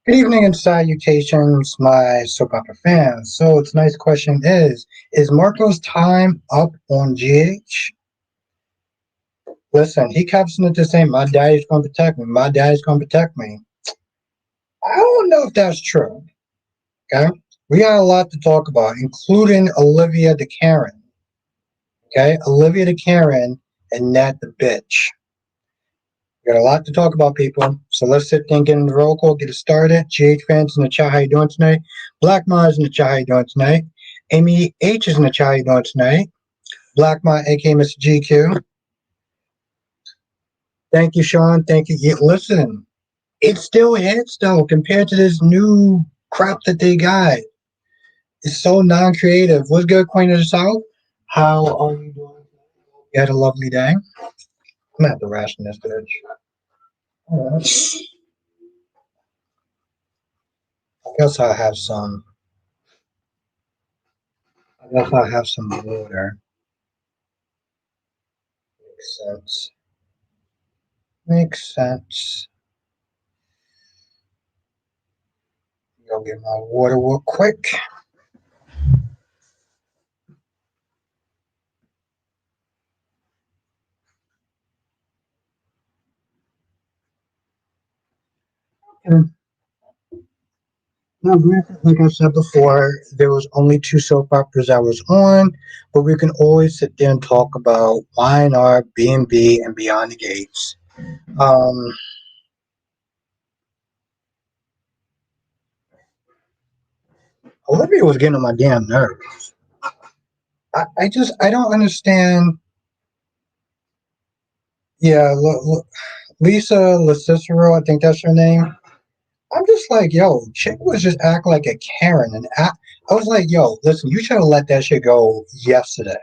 Good evening and salutations, my soap opera fans. So tonight's question is Marco's time up on GH? Listen, he kept on to saying, my daddy's going to protect me, my daddy's going to protect me. I don't know if that's true, okay? We got a lot to talk about, including Olivia the Karen, okay? Olivia the Karen and Nat the bitch. We got a lot to talk about, people. So let's sit there and get in the roll call, get it started. GH fans in the chat, how you doing tonight? Black Mars in the chat, how you doing tonight? Amy H is in the chat, how you doing tonight? Black Ma, aka Mr. GQ. Thank you, Sean. Thank you. Yeah, listen, it still hits though compared to this new crap that they got. It's so non-creative. What's good, Queen of the South? How are you doing? You had a lovely day. I'm gonna have to ration this bitch. I guess I have some. I guess I have some water. Makes sense. Makes sense. Go get my water real quick. Okay. Now, granted, like I said before, there was only two soap operas I was on, but we can always sit there and talk about Y&R, B&B, and Beyond the Gates. Um, Olivia was getting on my damn nerves. I don't understand. Yeah, Lisa LaCicero, I think that's her name. I'm just like, yo, chick was just acting like a Karen, and I was like, yo, listen, you should have let that shit go yesterday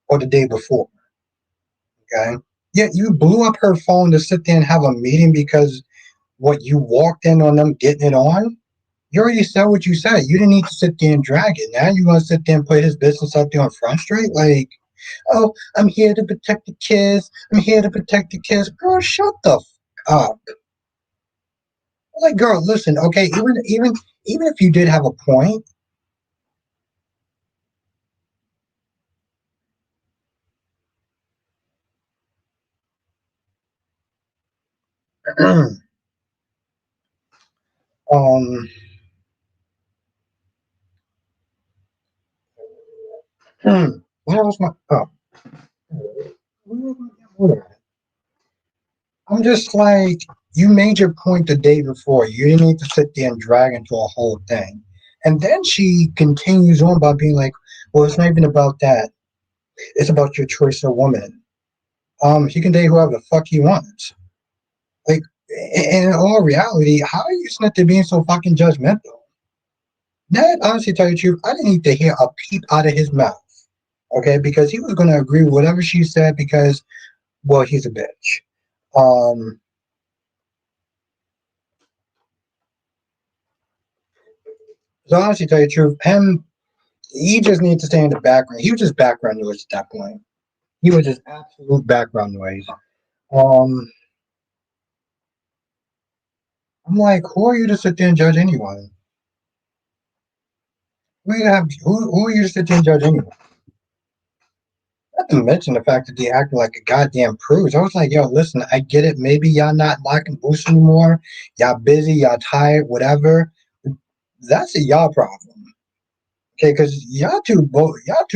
or the day before. Okay. Yeah, you blew up her phone to sit there and have a meeting because what you walked in on them getting it on. You already said what you said. You didn't need to sit there and drag it. Now you want to sit there and put his business out there on Front Street? Like, oh, I'm here to protect the kids. I'm here to protect the kids. Girl, shut the f up. Like, girl, listen, okay, even if you did have a point, um, where was my oh, I'm just like, you made your point the day before. You didn't need to sit there and drag into a whole thing. And then she continues on by being like, well, it's not even about that. It's about your choice of woman. He can date whoever the fuck he wants. Like, in all reality, how are you sitting there being so fucking judgmental? That, honestly, tell you the truth, I didn't need to hear a peep out of his mouth. Okay, because he was going to agree with whatever she said because, well, he's a bitch. Um, so honestly, tell you the truth, he just needs to stay in the background. He was just background noise at that point. He was just absolute background noise. Um, I'm like, who are you to sit there and judge anyone? Who are you to sit there and judge anyone? Not to mention the fact that they acted like a goddamn prude. I was like, yo, listen, I get it. Maybe y'all not locking boots anymore. Y'all busy, y'all tired, whatever. That's a y'all problem. Okay, because y'all two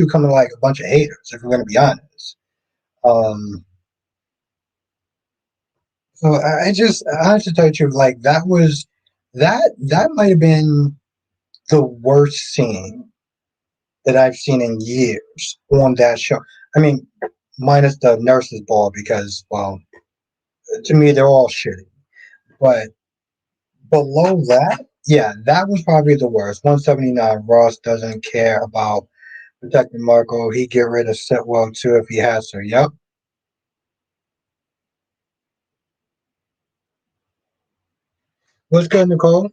coming like a bunch of haters, if we're gonna be honest. Um, so I have to tell you the truth, like that might have been the worst scene that I've seen in years on that show. I mean, minus the nurses ball because, well, to me they're all shitty. But below that, yeah, that was probably the worst. 179. Ross doesn't care about protecting Marco. He get rid of Sitwell too if he has to. Yep. What's good, Nicole?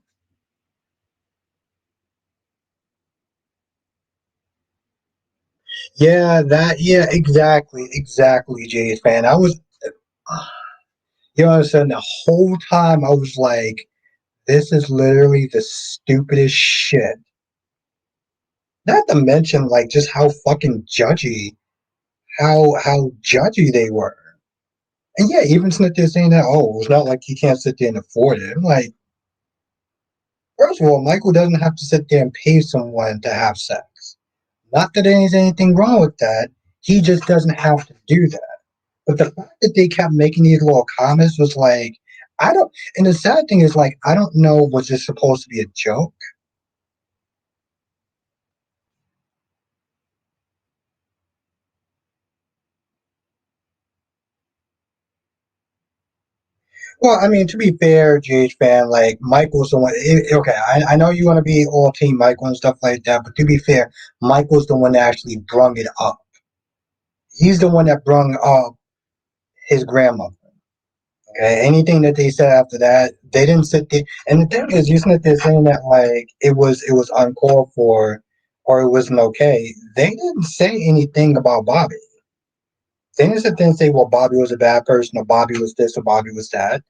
Yeah, yeah, exactly, Jay's fan. You know what I'm saying? The whole time I was like, This is literally the stupidest shit. Not to mention, like, just how fucking judgy, how judgy they were. And yeah, even since they're saying that, oh, it's not like he can't sit there and afford it. I'm like, first of all, Michael doesn't have to sit there and pay someone to have sex. Not that there's anything wrong with that. He just doesn't have to do that. But the fact that they kept making these little comments was like, I don't. And the sad thing is, like, I don't know, was this supposed to be a joke? Well, I mean, to be fair, GH fan, like Michael's the one. Okay, I know you want to be all team Michael and stuff like that, but to be fair, Michael's the one that actually brung it up. He's the one that brung up his grandmother. Okay, anything that they said after that, they didn't sit there. And the thing is, you sit there saying that like it was uncalled for or it wasn't okay. They didn't say anything about Bobby. They didn't sit there and say, well, Bobby was a bad person or Bobby was this or Bobby was that.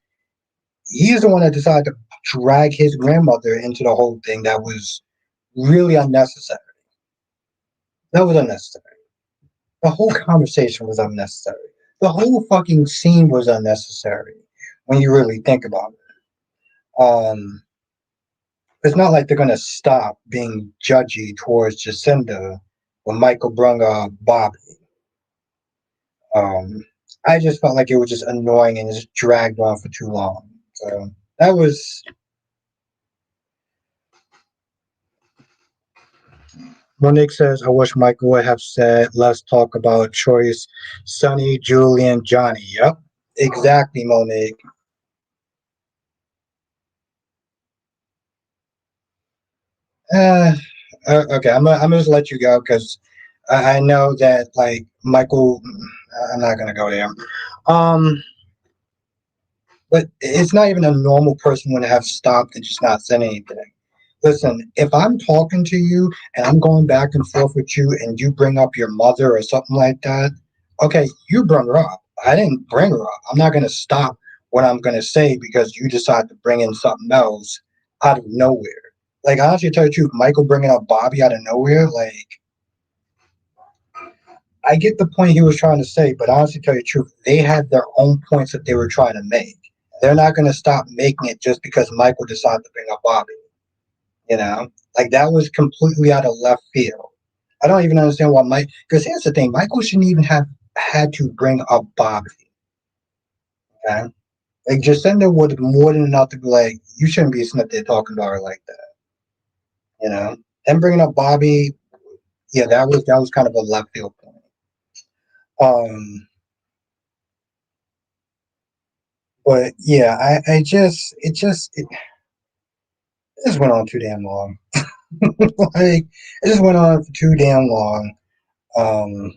He's the one that decided to drag his grandmother into the whole thing that was really unnecessary. That was unnecessary. The whole conversation was unnecessary. The whole fucking scene was unnecessary when you really think about it. It's not like they're gonna stop being judgy towards Jacinda when Michael brung up Bobby. Um, I just felt like it was just annoying and just dragged on for too long. So that was Monique says, I wish Michael would have said, let's talk about choice. Sonny, Julian, Johnny. Yep. Exactly, Monique. Uh, okay, I'm gonna just let you go because I know that like Michael. I'm not gonna go there. Um, but it's not even a normal person would have stopped and just not said anything. Listen, if I'm talking to you and I'm going back and forth with you and you bring up your mother or something like that, okay, you bring her up. I didn't bring her up. I'm not going to stop what I'm going to say because you decide to bring in something else out of nowhere. Like, honestly, to tell you the truth, Michael bringing up Bobby out of nowhere, like, I get the point he was trying to say, but honestly, to tell you the truth, they had their own points that they were trying to make. They're not going to stop making it just because Michael decided to bring up Bobby. You know, like that was completely out of left field. I don't even understand why Mike. Because here's the thing: Michael shouldn't even have had to bring up Bobby. Okay, like Jacinda would have more than enough to be like, you shouldn't be sitting up there talking to her like that. You know, and bringing up Bobby, yeah, that was kind of a left field point. Um, but yeah, it just went on too damn long. Like it just went on for too damn long. Um,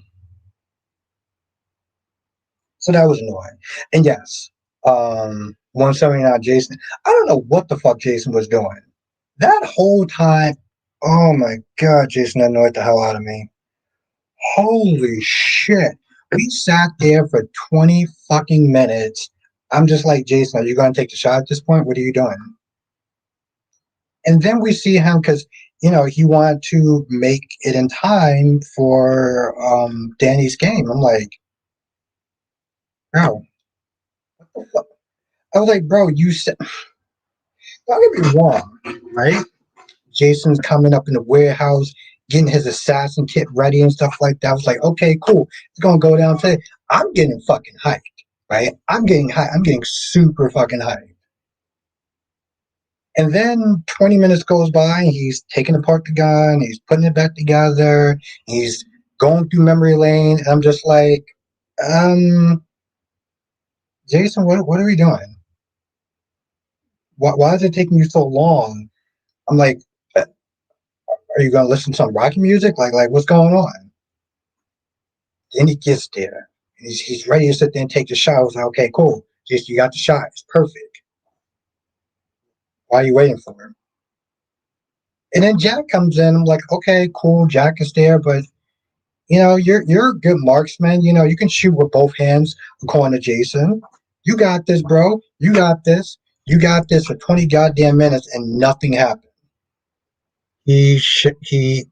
So that was annoying. And yes, 179 Jason. I don't know what the fuck Jason was doing. That whole time, oh my god, Jason annoyed the hell out of me. Holy shit. We sat there for 20 fucking minutes. I'm just like, Jason, are you going to take the shot at this point? What are you doing? And then we see him because, he wanted to make it in time for Danny's game. I'm like, bro, what the fuck? I was like, bro, you said, don't get me wrong, right? Jason's coming up in the warehouse, getting his assassin kit ready and stuff like that. I was like, okay, cool. It's gonna go down today. I'm getting fucking hyped, right? I'm getting hyped. I'm getting super fucking hyped. And then 20 minutes goes by and he's taking apart the gun, he's putting it back together, he's going through memory lane, and I'm just like, um, Jason, what are we doing? Why is it taking you so long? I'm like, are you gonna listen to some rock music? Like what's going on? Then he gets there. He's ready to sit there and take the shot. I was like, okay, cool. Just you got the shot. It's perfect. Why are you waiting for him? And then Jack comes in. I'm like, okay, cool. Jack is there, but you're a good marksman. You can shoot with both hands according to Jason. You got this, bro. You got this. You got this for 20 goddamn minutes and nothing happened. He sh- he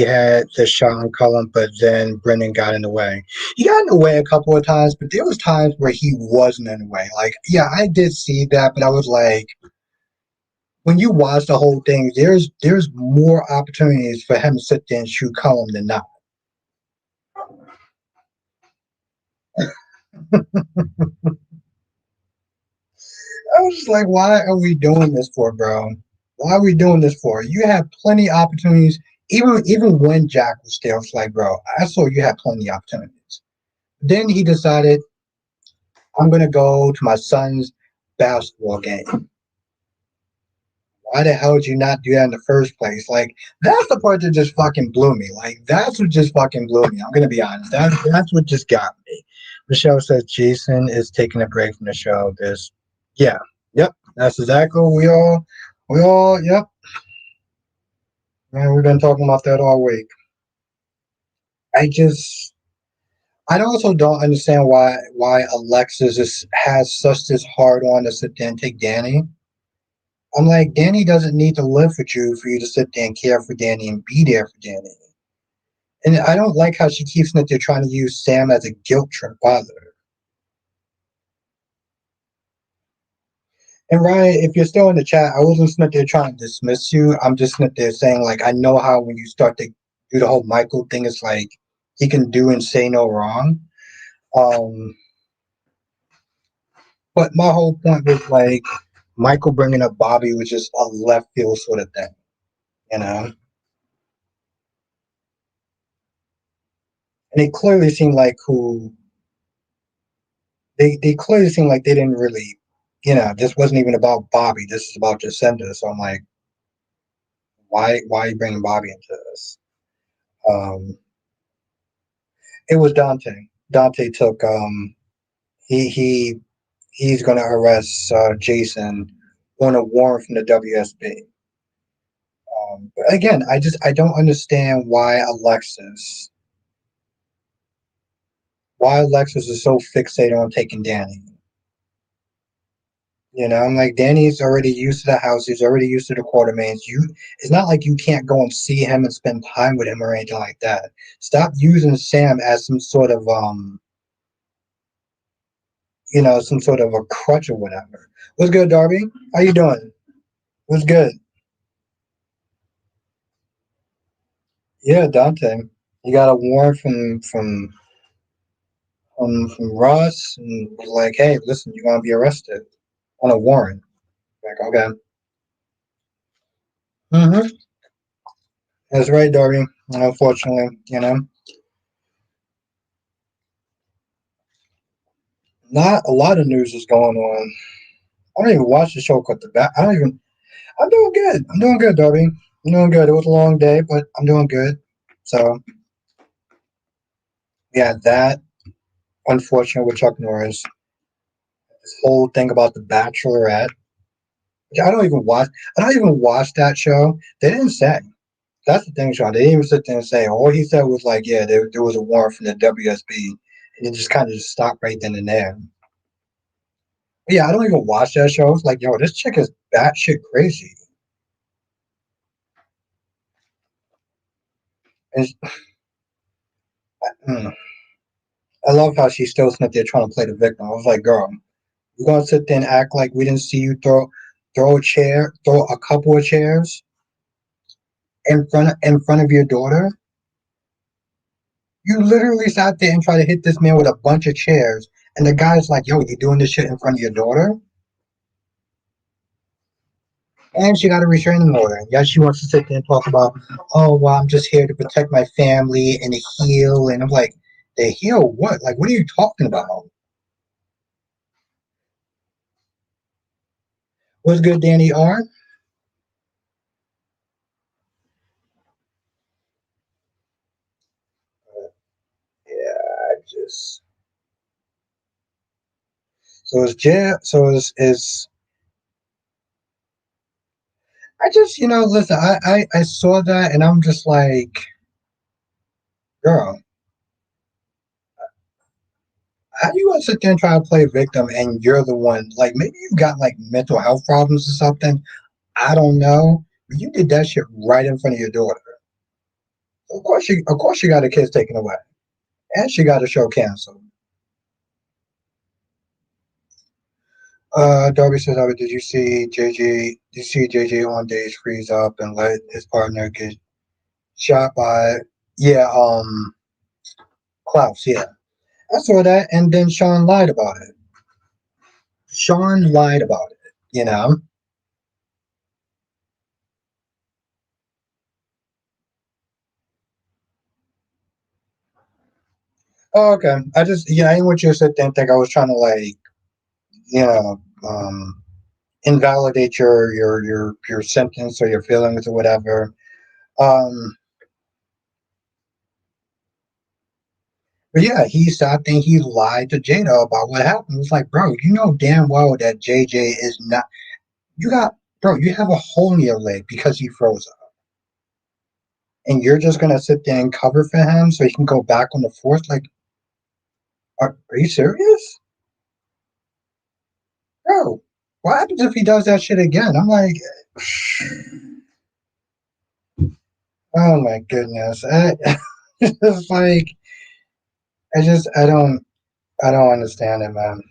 had the shot on Cullen, but then Brendan got in the way. He got in the way a couple of times, but there was times where he wasn't in the way. Like, yeah, I did see that, but I was like, when you watch the whole thing, there's more opportunities for him to sit there and shoot Cullen than not. I was just like, why are we doing this for, bro? Why are we doing this for? You had plenty of opportunities. Even when Jack was there, I was like, bro, I saw you had plenty of opportunities. Then he decided, I'm gonna go to my son's basketball game. Why the hell did you not do that in the first place? Like, that's the part that just fucking blew me. Like, that's what just fucking blew me. I'm gonna be honest. That's what just got me. Michelle says Jason is taking a break from the show. This, yeah, yep, that's exactly what yep. Man, we've been talking about that all week. I just, I also don't understand why Alexis has such this hard on to sit there and take Danny. I'm like, Danny doesn't need to live with you for you to sit there and care for Danny and be there for Danny. And I don't like how she keeps that they're trying to use Sam as a guilt trip either. And Ryan, if you're still in the chat, I wasn't sitting there trying to dismiss you. I'm just sitting there saying, like, I know how when you start to do the whole Michael thing, it's like he can do and say no wrong. Um, but my whole point was like Michael bringing up Bobby was just a left field sort of thing, you know. And it clearly seemed like who they clearly seemed like they didn't really, this wasn't even about Bobby. This is about Jacinda. So I'm like, why are you bringing Bobby into this? Um, it was Dante. Dante took he's going to arrest Jason on a warrant from the WSB. But again, I don't understand why Alexis is so fixated on taking Danny. I'm like, Danny's already used to the house. He's already used to the Quartermains. It's not like you can't go and see him and spend time with him or anything like that. Stop using Sam as some sort of some sort of a crutch or whatever. What's good, Darby? How you doing? What's good? Yeah, Dante. You got a warrant from Ross, and was like, hey, listen, you're gonna be arrested on a warrant. Like, okay. Mm-hmm. That's right, Darby. Unfortunately, not a lot of news is going on. I don't even watch the show cut the back. I don't even. I'm doing good. I'm doing good, Darby. I'm doing good. It was a long day, but I'm doing good. So yeah, that unfortunate with Chuck Norris. This whole thing about the Bachelorette. I don't even watch. I don't even watch that show. They didn't say. That's the thing, Sean. They didn't even sit there and say. All he said was like, yeah, there was a warrant from the WSB, and it just kind of just stopped right then and there. But yeah, I don't even watch that show. It's like, yo, this chick is batshit crazy. And mm, I love how she's still sitting there trying to play the victim. I was like, girl, you're gonna sit there and act like we didn't see you throw a couple of chairs in front of your daughter. You literally sat there and tried to hit this man with a bunch of chairs, and the guy's like, "Yo, you doing this shit in front of your daughter?" And she got a restraining order. Yeah, she wants to sit there and talk about, "Oh, well, I'm just here to protect my family and to heal." And I'm like, "The heal what? Like, what are you talking about?" What's good, Danny R? Yeah, I just so it's jail. So is I just listen. I saw that and I'm just like, girl, how you gonna sit there and try to play victim and you're the one like maybe you got like mental health problems or something? I don't know. But you did that shit right in front of your daughter. Of course she got her kids taken away. And she got a show canceled. Darby says, did you see JJ? Did you see JJ on days freeze up and let his partner get shot by? Yeah, Klaus. Yeah, I saw that, and then Sean lied about it. Sean lied about it. You know. Oh, okay. I didn't want you to sit there and think I was trying to like, you know, invalidate your sentence or your feelings or whatever. Um, but yeah, I think he lied to Jada about what happened. It's like, bro, you know damn well that JJ is not. You got, bro, you have a hole in your leg because he froze up, and you're just gonna sit there and cover for him so he can go back on the force. Like, are you serious, bro? What happens if he does that shit again? I'm like, oh my goodness, it's like I don't understand it, man.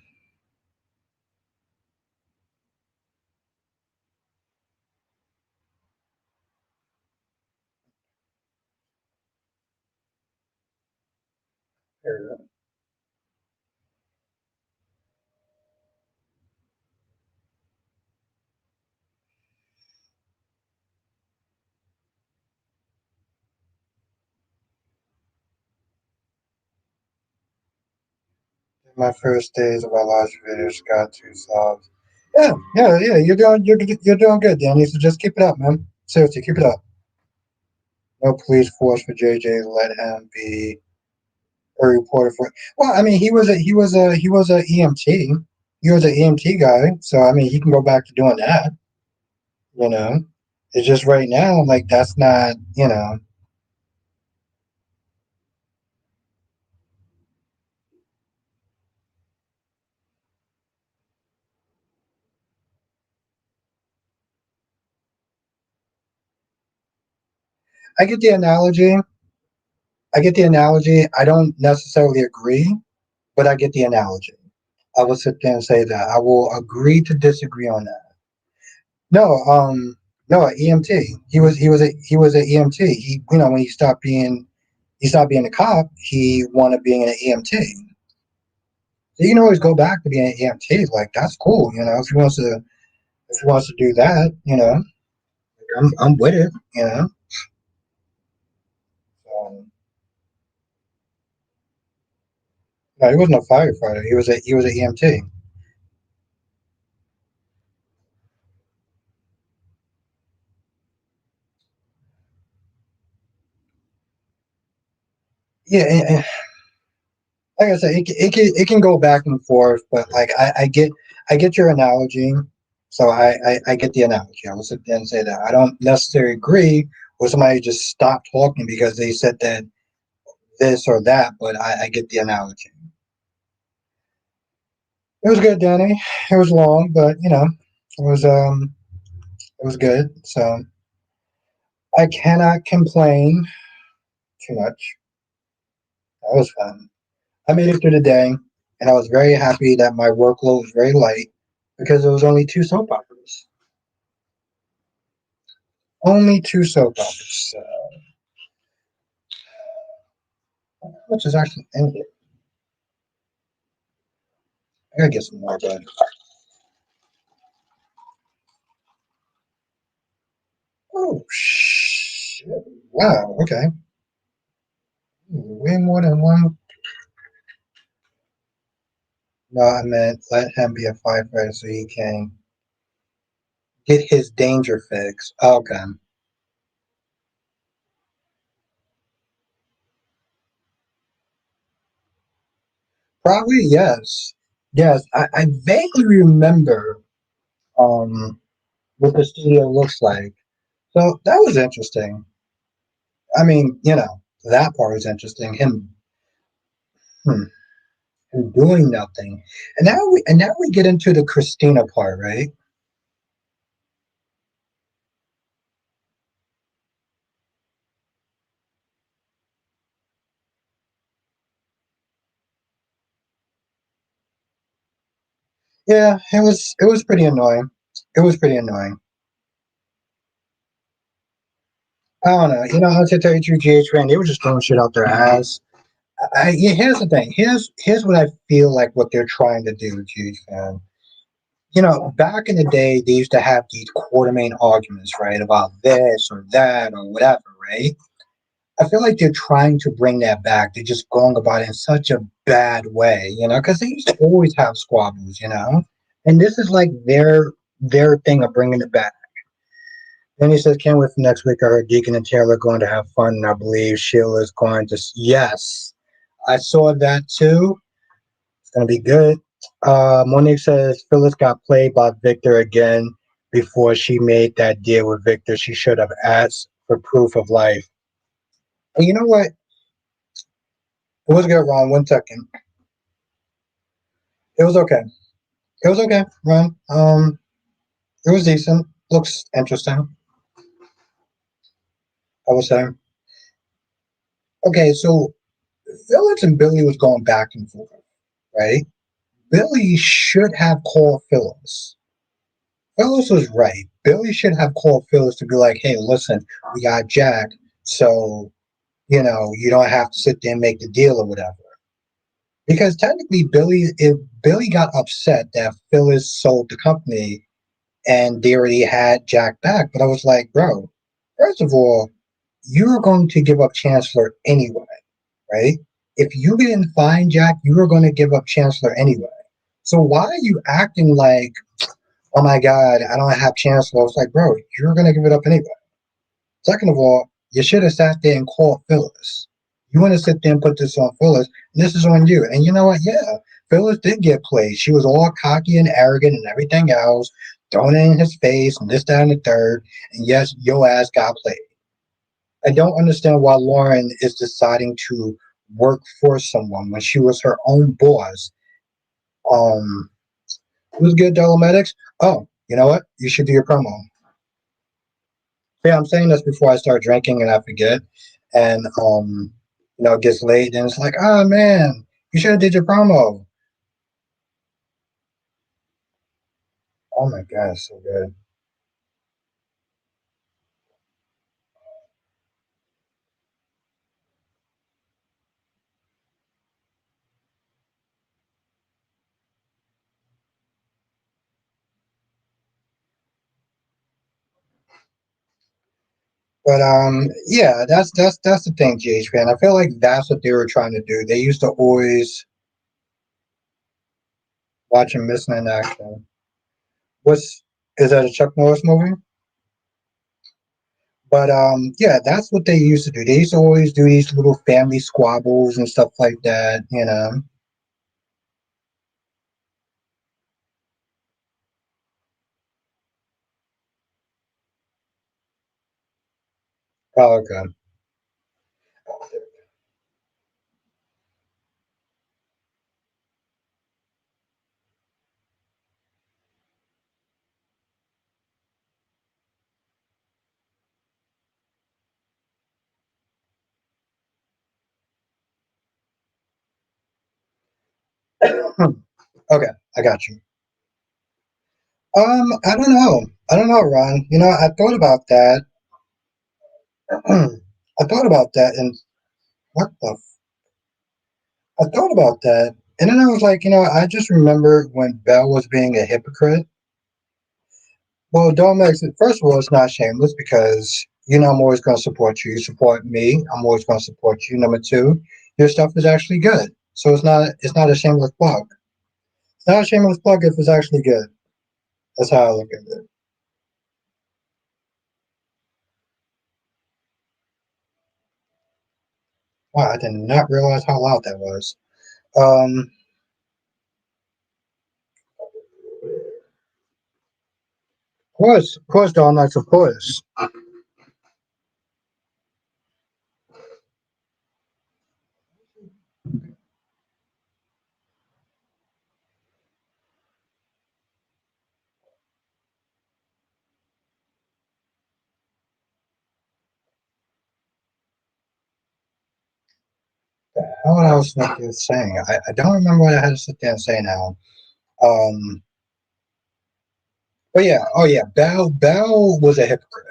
My first days of our last videos got too soft. Yeah, yeah, yeah. You're doing good, Danny. So just keep it up, man. Seriously, keep it up. No police force for JJ. Let him be a reporter for. Well, I mean, he was a EMT. He was an EMT guy, so I mean, he can go back to doing that. You know, it's just right now, like that's not. You know, I get the analogy. I get the analogy. I don't necessarily agree, but I get the analogy. I will sit there and say that. I will agree to disagree on that. No, no, a EMT. He was an EMT. He, you know, when he stopped being a cop, he wanted being an EMT. So you can always go back to being an EMT. Like that's cool, you know. If he wants to do that, you know, I'm with it, you know. So, no, he wasn't a firefighter. He was an EMT. Yeah, like I said, it can go back and forth, but like I get your analogy, so I get the analogy. I will sit there and say that I don't necessarily agree with somebody who just stopped talking because they said that this or that, but I get the analogy. It was good, Danny. It was long, but you know, it was good. So I cannot complain too much. That was fun. I made it through the day, and I was very happy that my workload was very light because it was only two soap operas. Only two soap operas. Which is actually ended. I gotta get some more, but oh shit! Wow. Okay. Way more than one. No, I meant let him be a firefighter so he can get his danger fix. Okay. Probably yes. Yes, I vaguely remember what the studio looks like. So that was interesting. I mean, you know, that part was interesting. Him, hmm. and doing nothing. And now we get into the Christina part, right? Yeah, it was pretty annoying. It was pretty annoying. I don't know. You know, I to tell you, GH man, they were just throwing shit out their ass. Yeah, here's the thing. Here's what I feel like what they're trying to do, GH man. You know, back in the day, they used to have these quartermain arguments, right, about this or that or whatever, right? I feel like they're trying to bring that back. They're just going about it in such a bad way, you know, because they used to always have squabbles, you know, and this is like their thing of bringing it back. Then he says, "Can't wait for next week. I heard Deacon and Taylor are going to have fun, and I believe Sheila is going to." Yes, I saw that too. It's gonna be good. Monique says Phyllis got played by Victor again before she made that deal with Victor. She should have asked for proof of life. And you know what? It was good, Ron. 1 second. It was okay. It was okay, Ron. It was decent. Looks interesting. I would say. Okay, so Phyllis and Billy was going back and forth, right? Billy should have called Phyllis. Phyllis was right. Billy should have called Phyllis to be like, "Hey, listen, we got Jack, so you know you don't have to sit there and make the deal or whatever." Because technically, if Billy got upset that Phyllis sold the company and they already had Jack back, but I was like, bro, first of all, you're going to give up Chancellor anyway, right? If you didn't find Jack, you were going to give up Chancellor anyway. So why are you acting like, oh my God, I don't have Chancellor? It's like, bro, you're going to give it up anyway. Second of all, you should have sat there and called Phyllis. You want to sit there and put this on Phyllis, and this is on you. And you know what? Yeah, Phyllis did get played. She was all cocky and arrogant and everything else, throwing it in his face and this, that, and the third. And yes, your ass got played. I don't understand why Lauren is deciding to work for someone when she was her own boss. Um, who's good, Dolomedics? Oh, you know what? You should do your promo. Yeah, I'm saying this before I start drinking and I forget. And it gets late and it's like, oh man, you should have did your promo. Oh my god, it's so good. But yeah, that's the thing, GH man. I feel like that's what they were trying to do. They used to always watch him missing in action. What's is that a Chuck Norris movie? But yeah, that's what they used to do. They used to always do these little family squabbles and stuff like that, you know. Oh, okay. Okay, I got you. I don't know. I don't know, Ron. You know, I thought about that. I thought about that, and what the? I thought about that, and then I was like, I just remember when Belle was being a hypocrite. Well, don't make it. First of all, it's not shameless because I'm always going to support you. You support me. I'm always going to support you. Number two, your stuff is actually good, so it's not a shameless plug. It's not a shameless plug if it's actually good. That's how I look at it. Wow, I did not realize how loud that was. Of course, donuts, of course. What I was saying? I don't remember what I had to sit there and say now. Um, but yeah, oh yeah, Bell was a hypocrite.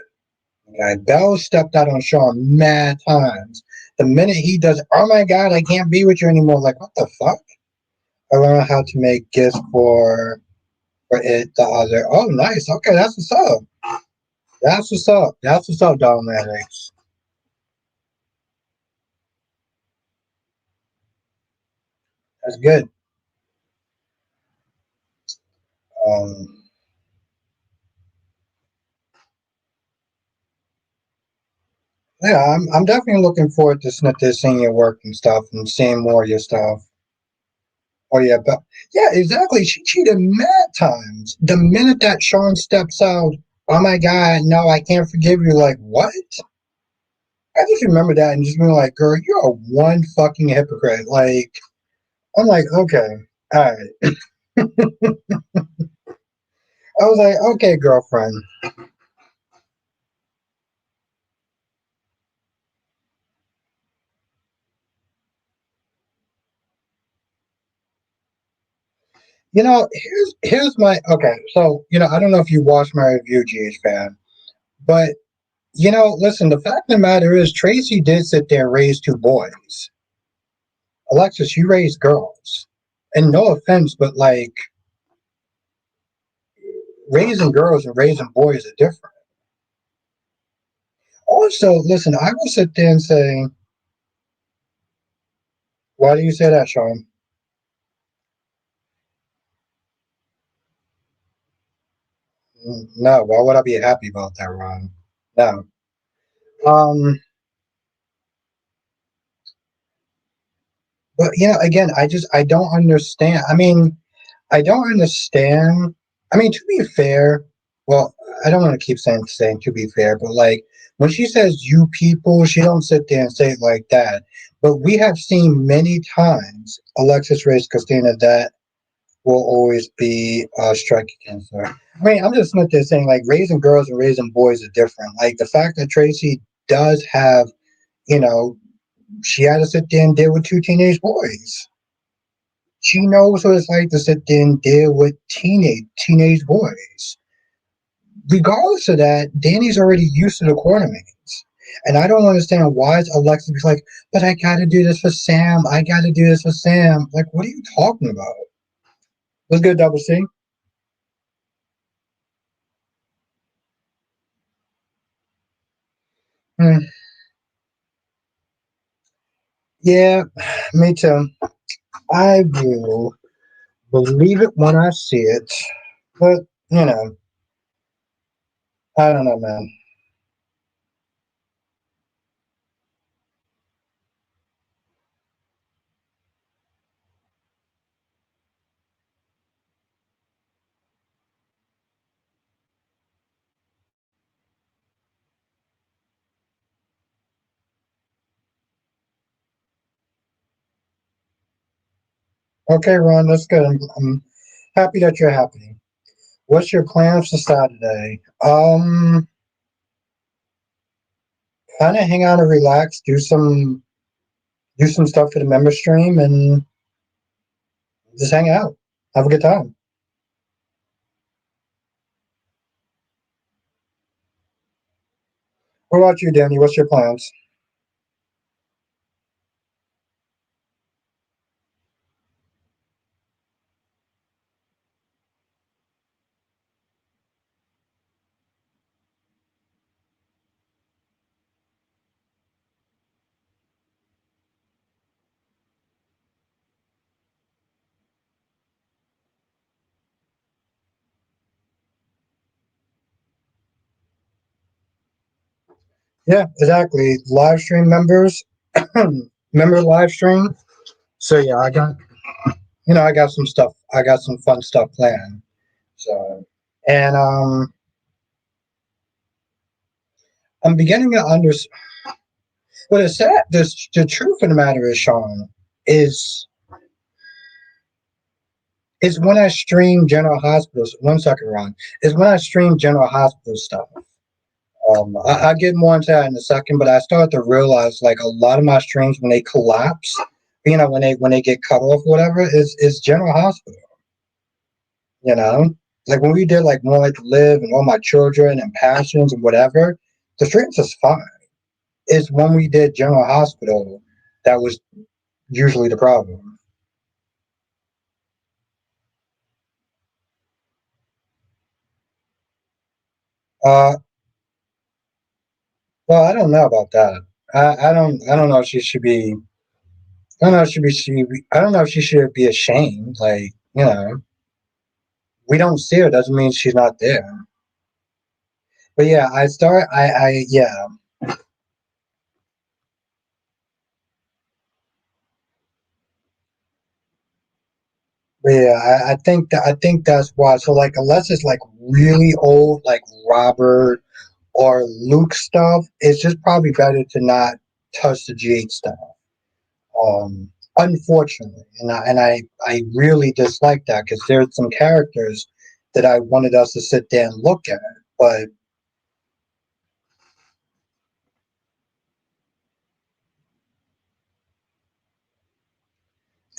Okay? Bell stepped out on Sean mad times. The minute he does, oh my god, I can't be with you anymore. Like what the fuck? I learned how to make gifts for it the other. Oh, nice. Okay, that's what's up. That's what's up. That's what's up, Dominic. That's good. Um, yeah, I'm definitely looking forward to seeing your work and stuff and seeing more of your stuff. Oh yeah, but yeah, exactly. She cheated mad times. The minute that Sean steps out, oh my god, no, I can't forgive you. Like what? I just remember that and just being like, girl, you're one fucking hypocrite. Like I'm like, okay, all right. I was like, okay, girlfriend. Here's my okay. So I don't know if you watched my review, GH fan, but listen. The fact of the matter is, Tracy did sit there and raise two boys. Alexis, you raised girls, and no offense, but like raising girls and raising boys are different. Also, listen, I will sit there and say, why do you say that, Sean? No, why would I be happy about that, Ron? No. Um, but again, I don't understand. I don't understand. I mean, to be fair, well, I don't want to keep saying to be fair, but like when she says you people, she don't sit there and say it like that. But we have seen many times Alexis raised Christina that will always be a strike against her. I mean, I'm just not there saying like raising girls and raising boys are different. Like the fact that Tracy does have, you know, she had to sit there and deal with two teenage boys. She knows what it's like to sit there and deal with teenage boys. Regardless of that, Danny's already used to the cornermates. And I don't understand why is Alexa like, but I gotta do this for Sam. I gotta do this for Sam. Like, what are you talking about? Let's go double C. Hmm. Yeah, me too. I will believe it when I see it. But, I don't know, man. Okay, Ron, that's good. I'm happy that you're happy. What's your plans for Saturday? Kind of hang out and relax, do some stuff for the member stream, and just hang out, have a good time. What about you, Danny? What's your plans? Yeah, exactly. Live stream members, member live stream. So yeah, I got some stuff. I got some fun stuff planned. So, and I'm beginning to understand. What is sad? The truth of the matter is, Sean, is is when I stream General Hospitals. One second, Ron. Is when I stream General Hospital stuff. I'll get more into that in a second, but I started to realize like a lot of my streams when they collapse, when they get cut off, or whatever, is General Hospital. You know, like when we did like More Like to Live and All My Children and Passions and whatever, the streams is fine. It's when we did General Hospital that was usually the problem. Uh, well, I don't know about that. I don't know if she should be. I don't know if I don't know if she should be ashamed. Like, we don't see her doesn't mean she's not there. But yeah, yeah. But yeah, I think that's why. So like, unless it's like really old, like Robert or Luke stuff, it's just probably better to not touch the GH stuff. Unfortunately, I really dislike that because there's some characters that I wanted us to sit there and look at, but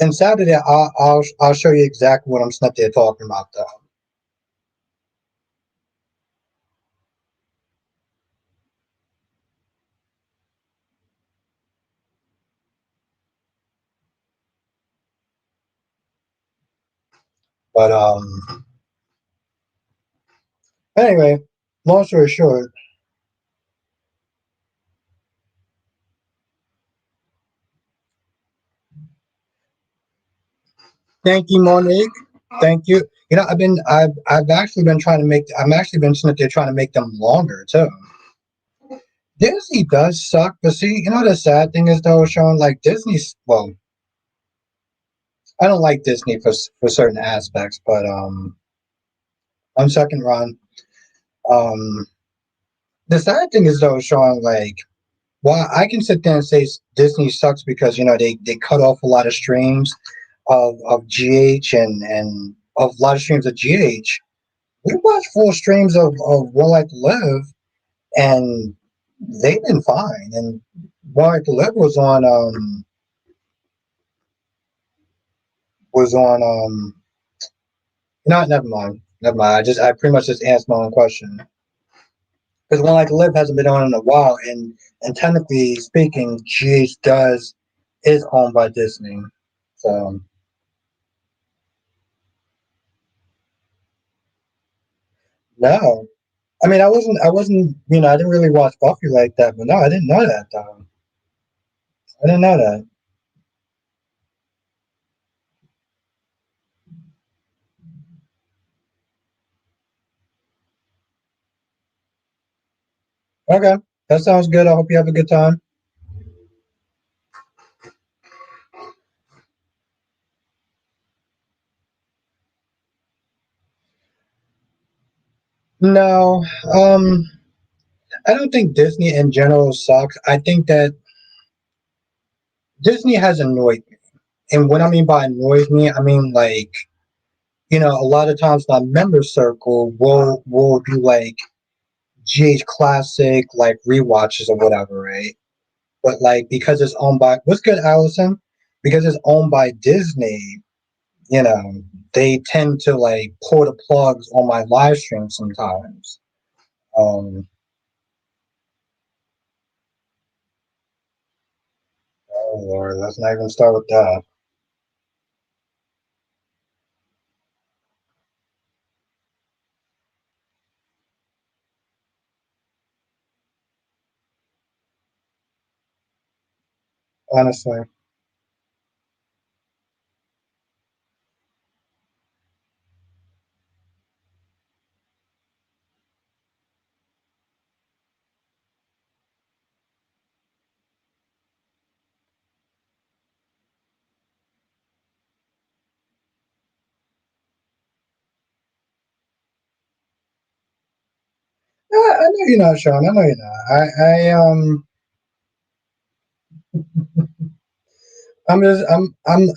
and Saturday I'll show you exactly what I'm sitting there talking about though. But anyway, long story short, thank you, Monique. Thank you. You know, I've actually been trying to make I'm actually been sitting there trying to make them longer too. Disney does suck, but see, you know the sad thing is though, Sean, like Disney's well, I don't like Disney for certain aspects, but on second run, um, the sad thing is though, Sean, like while I can sit there and say Disney sucks because they cut off a lot of streams of GH and of a lot of streams of GH. We watch full streams of One Life to Live, and they've been fine. And One Life to Live was on not never mind. Never mind. I pretty much just answered my own question. Because One Life to Live hasn't been on in a while, and technically speaking, GH does is owned by Disney. So no, I mean I wasn't I didn't really watch Buffy like that, but no, I didn't know that though. I didn't know that. Okay, that sounds good. I hope you have a good time. No, I don't think Disney in general sucks. I think that Disney has annoyed me, and what I mean by annoys me, I mean like a lot of times my member circle will do like GH classic like rewatches or whatever, right? But like because it's owned by what's good, Allison? Because it's owned by Disney, you know, they tend to like pull the plugs on my live stream sometimes. Um, oh Lord, let's not even start with that. Honestly, I know you're not, Sean. I know you're not.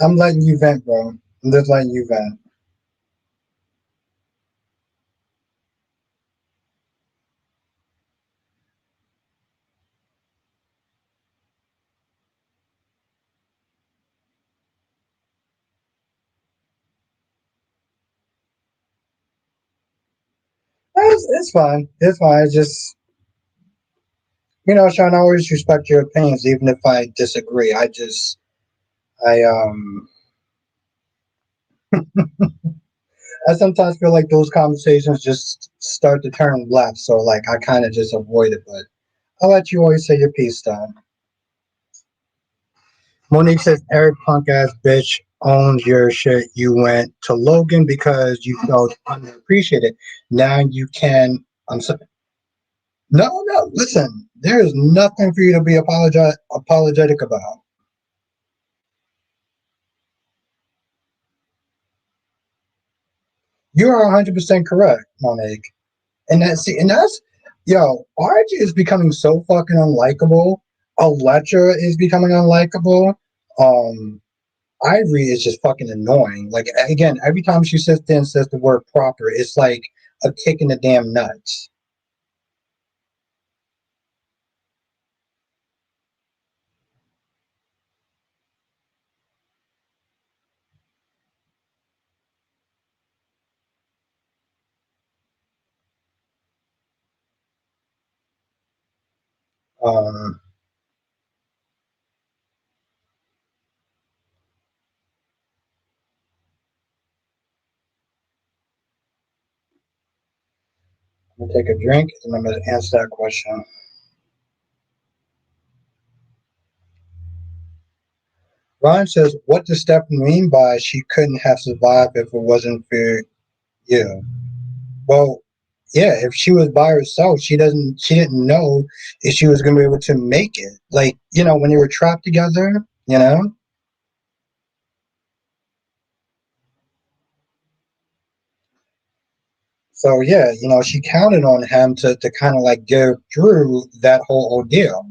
I'm letting you vent, bro. I'm just letting you vent. it's fine. It's fine. It's just Sean, I always respect your opinions, even if I disagree. I I sometimes feel like those conversations just start to turn left, so like I kind of just avoid it. But I'll let you always say your piece, Don. Monique says, Eric punk ass bitch owns your shit. You went to Logan because you felt underappreciated. Now you can. I'm sorry. No, no. Listen, there is nothing for you to be apologetic about. You are 100% correct, Monique. And that's RJ is becoming so fucking unlikable. Aletra is becoming unlikable. Um, Ivory is just fucking annoying. Like again, every time she sits there and says the word proper, it's like a kick in the damn nuts. Um, I'm gonna take a drink and I'm gonna answer that question. Ryan says, "What does Stephanie mean by she couldn't have survived if it wasn't for you?" Well, yeah, if she was by herself, she didn't know if she was gonna be able to make it. Like, when they were trapped together, you know? So yeah, she counted on him to kind of like get through that whole ordeal.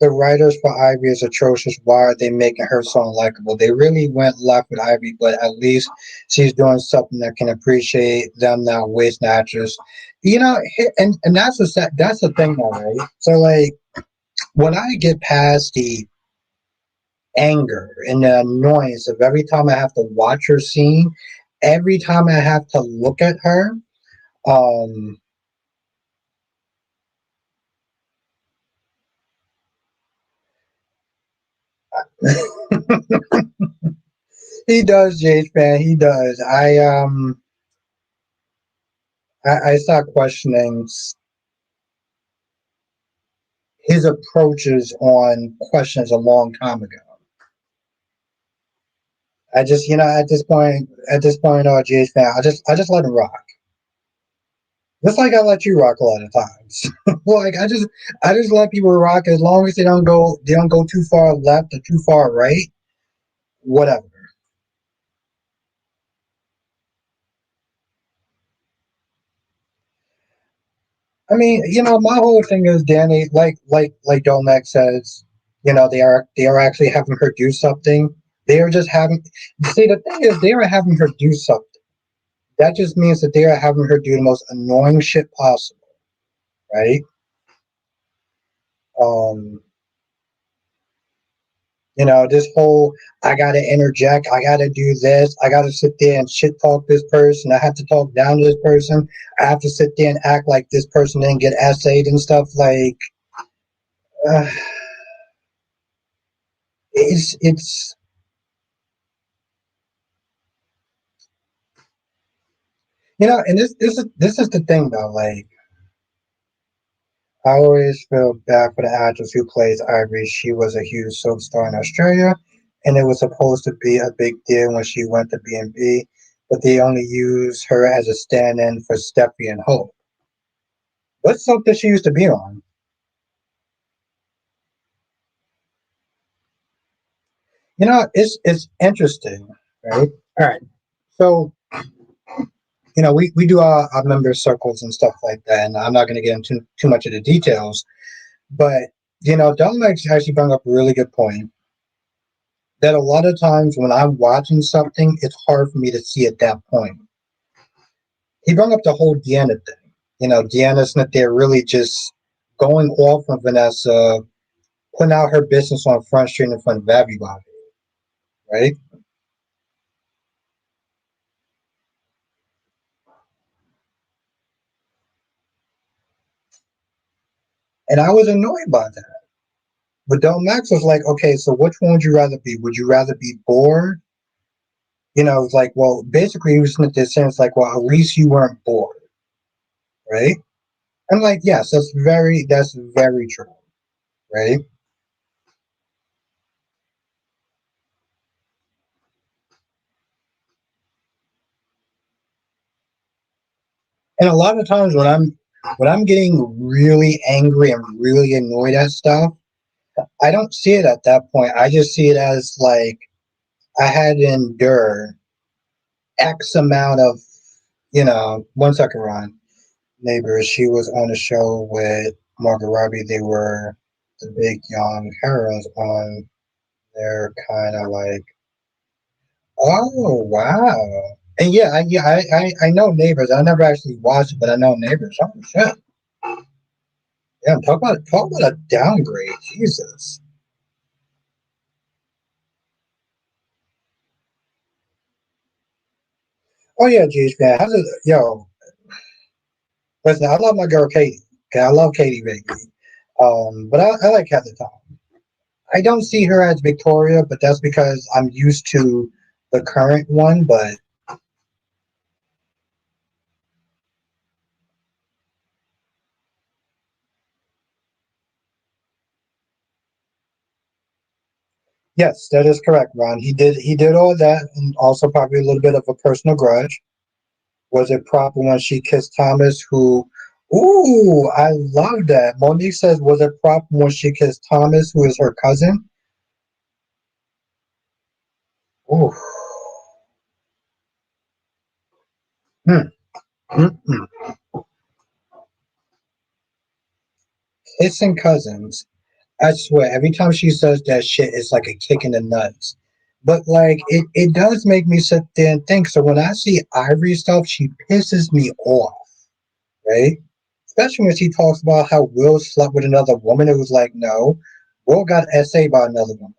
The writers for Ivy is atrocious. Why are they making her so unlikable? They really went left with Ivy, but at least she's doing something that can appreciate them not waste actors. And that's the thing, though, right? So like when I get past the anger and the annoyance of every time I have to watch her scene, every time I have to look at her, um, he does, Jade fan. He does. I start questioning his approaches on questions a long time ago. I just, at this point, GH fan, I just let him rock. Just like I let you rock a lot of times. Like I just let people rock as long as they don't go too far left or too far right. Whatever. I mean, my whole thing is Danny, like Domek says, they are actually having her do something. They are just having. See, the thing is, they are having her do something. That just means that they are having her do the most annoying shit possible, right? Um, this whole I gotta interject, I gotta do this, I gotta sit there and shit talk this person, I have to talk down to this person, I have to sit there and act like this person didn't get essayed and stuff like. Uh, it's and this is the thing though. Like I always feel bad for the actress who plays Ivory. She was a huge soap star in Australia, and it was supposed to be a big deal when she went to B&B, but they only used her as a stand-in for Steffi and Hope. What soap did she used to be on? It's interesting, right? All right. So, we do our member circles and stuff like that, and I'm not going to get into too much of the details, but, Dominic actually brought up a really good point that a lot of times when I'm watching something, it's hard for me to see at that point. He brought up the whole Deanna thing. Deanna's not there really just going off on Vanessa, putting out her business on Front Street in front of everybody, right? And I was annoyed by that. But Del Max was like, okay, so which one would you rather be? Would you rather be bored? It's like, well, basically, he was in this sense like, well, at least you weren't bored, right? I'm like, yes, that's very true, right? And a lot of times when I'm getting really angry and really annoyed at stuff, I don't see it at that point. I just see it as like I had to endure X amount of, one second, Ron. Neighbors. She was on a show with Margot Robbie. They were the big young heroines on their kind of like, oh wow. And I know Neighbors. I never actually watched it, but I know Neighbors. Oh shit. Yeah, talk about a downgrade. Jesus. Oh yeah, geez, man. Listen, I love my girl Katie. Okay, I love Katie baby. But I like Heather Tom. I don't see her as Victoria, but that's because I'm used to the current one. But yes, that is correct, Ron. He did all that, and also probably a little bit of a personal grudge. Was it proper when she kissed Thomas? Who? Ooh, I love that. Monique says, was it proper when she kissed Thomas, who is her cousin? Ooh. Mm, mm, mm. Kissing cousins. I swear, every time she says that shit, it's like a kick in the nuts. But like, it does make me sit there and think. So when I see Ivory stuff, she pisses me off, right? Especially when she talks about how Will slept with another woman. It was like, no, Will got SA by another woman,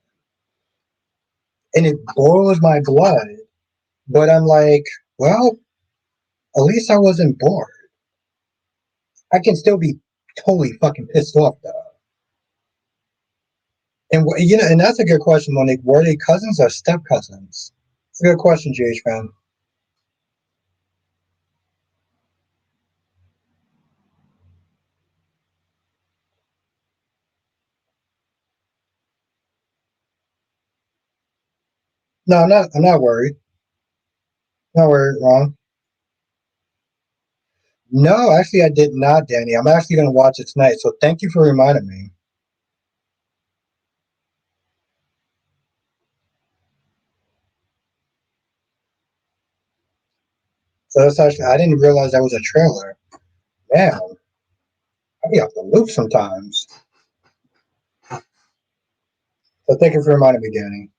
and it boils my blood. But I'm like, well, at least I wasn't bored. I can still be totally fucking pissed off though. And and that's a good question, Monique. Were they cousins or step cousins? It's a good question, GH fan. No, I'm not. I'm not worried. Not worried, Ron. No, actually, I did not, Danny. I'm actually going to watch it tonight. So thank you for reminding me. So that's actually. I didn't realize that was a trailer. Man, I be off the loop sometimes. So thank you for reminding me, Danny.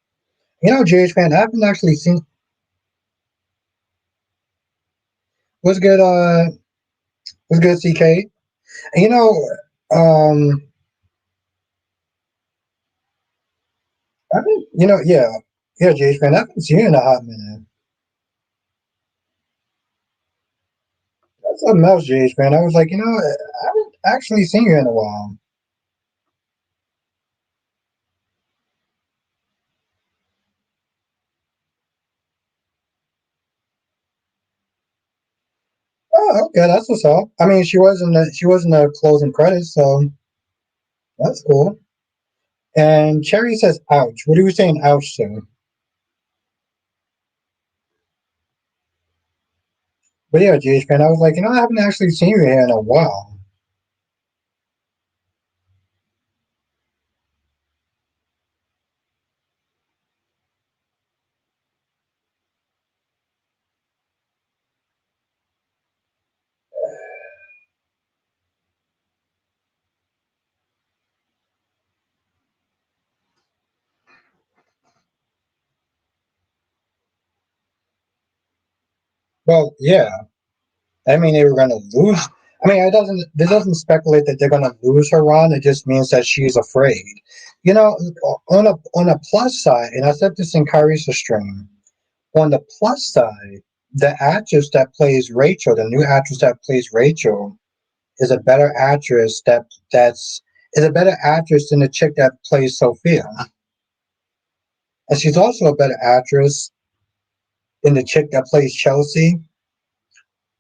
GH fan, I haven't actually seen. Was good. Was good, CK. And, I haven't. Yeah, GH fan. I haven't seen you in a hot minute. That's something else, GH fan. I was like, I haven't actually seen you in a while. Oh, okay, that's what's up. I mean, she was in the closing credits, so that's cool. And Cherry says, "Ouch." What are you saying, "Ouch" to? But yeah, GH fan, I was like, I haven't actually seen you here in a while. Well, yeah. I mean, they were going to lose. I mean, it doesn't speculate that they're going to lose her run. It just means that she's afraid. You know, on a plus side, and I said this in Kyrie's stream. On the plus side, the actress that plays Rachel, the new actress that plays Rachel, is a better actress that's is a better actress than the chick that plays Sophia, and she's also a better actress than the chick that plays Chelsea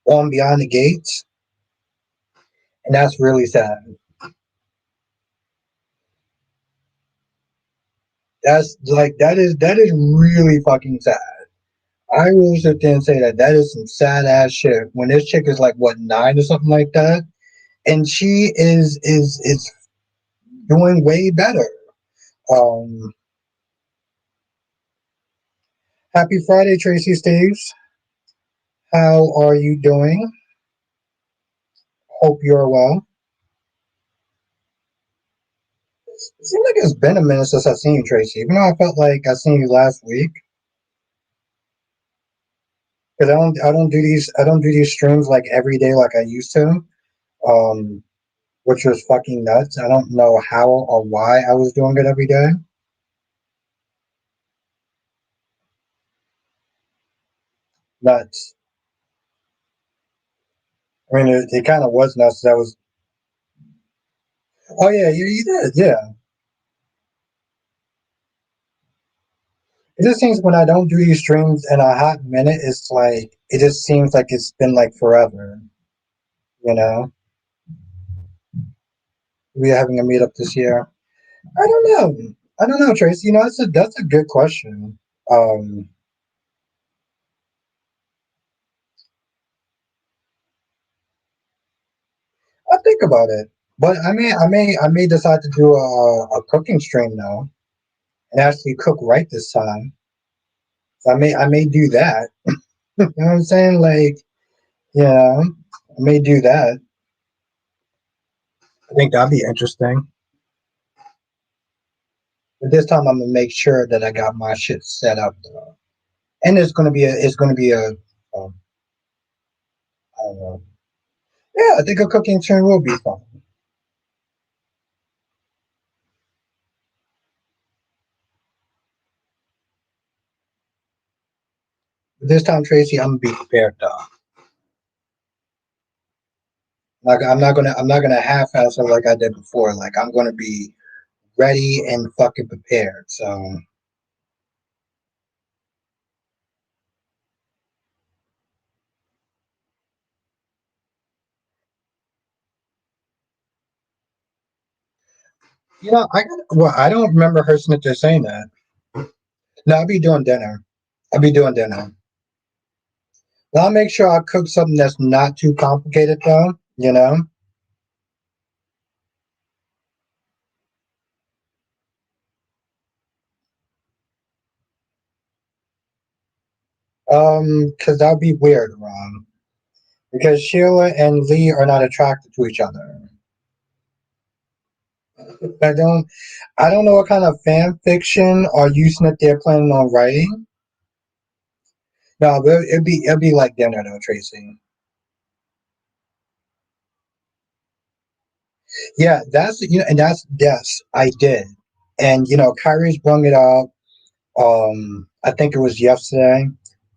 on Beyond the Gates, and that's really sad. That is really fucking sad. I will sit there and say that is some sad ass shit. When this chick is like what 9 or something like that, and she is doing way better. Um, Happy Friday, Tracy Steves. How are you doing? Hope you're well. It seems like it's been a minute since I've seen you, Tracy. Even though I felt like I seen you last week, because I don't do these streams like every day like I used to. Um, which was fucking nuts. I don't know how or why I was doing it every day. Nuts. I mean, it kind of was nuts. That was. Oh yeah, you did. Yeah. It just seems when I don't do these streams in a hot minute, it's like it just seems like it's been like forever. You know, we're having a meetup this year. I don't know. I don't know, Tracy. That's a good question. Um, I think about it, but I may decide to do a cooking stream now and actually cook right this time. So I may do that. You know what I'm saying? Like, yeah, I may do that. I think that'd be interesting. But this time I'm gonna make sure that I got my shit set up, though. And it's gonna be a I don't know. Yeah, I think a cooking stream will be fun. But this time, Tracy, I'm gonna be prepared though. Like I'm not gonna half-ass it like I did before. Like I'm gonna be ready and fucking prepared. So I don't remember her snitcher saying that. No, I'll be doing dinner. I'll be doing dinner. But I'll make sure I cook something that's not too complicated though. Because that'd be weird, Ron. Because Sheila and Lee are not attracted to each other. I don't, I don't know what kind of fan fiction or using that they're planning on writing. No, but it'd be like dinner though, Tracy. Yeah, and that's yes, I did, and Kyrie's brung it up. I think it was yesterday,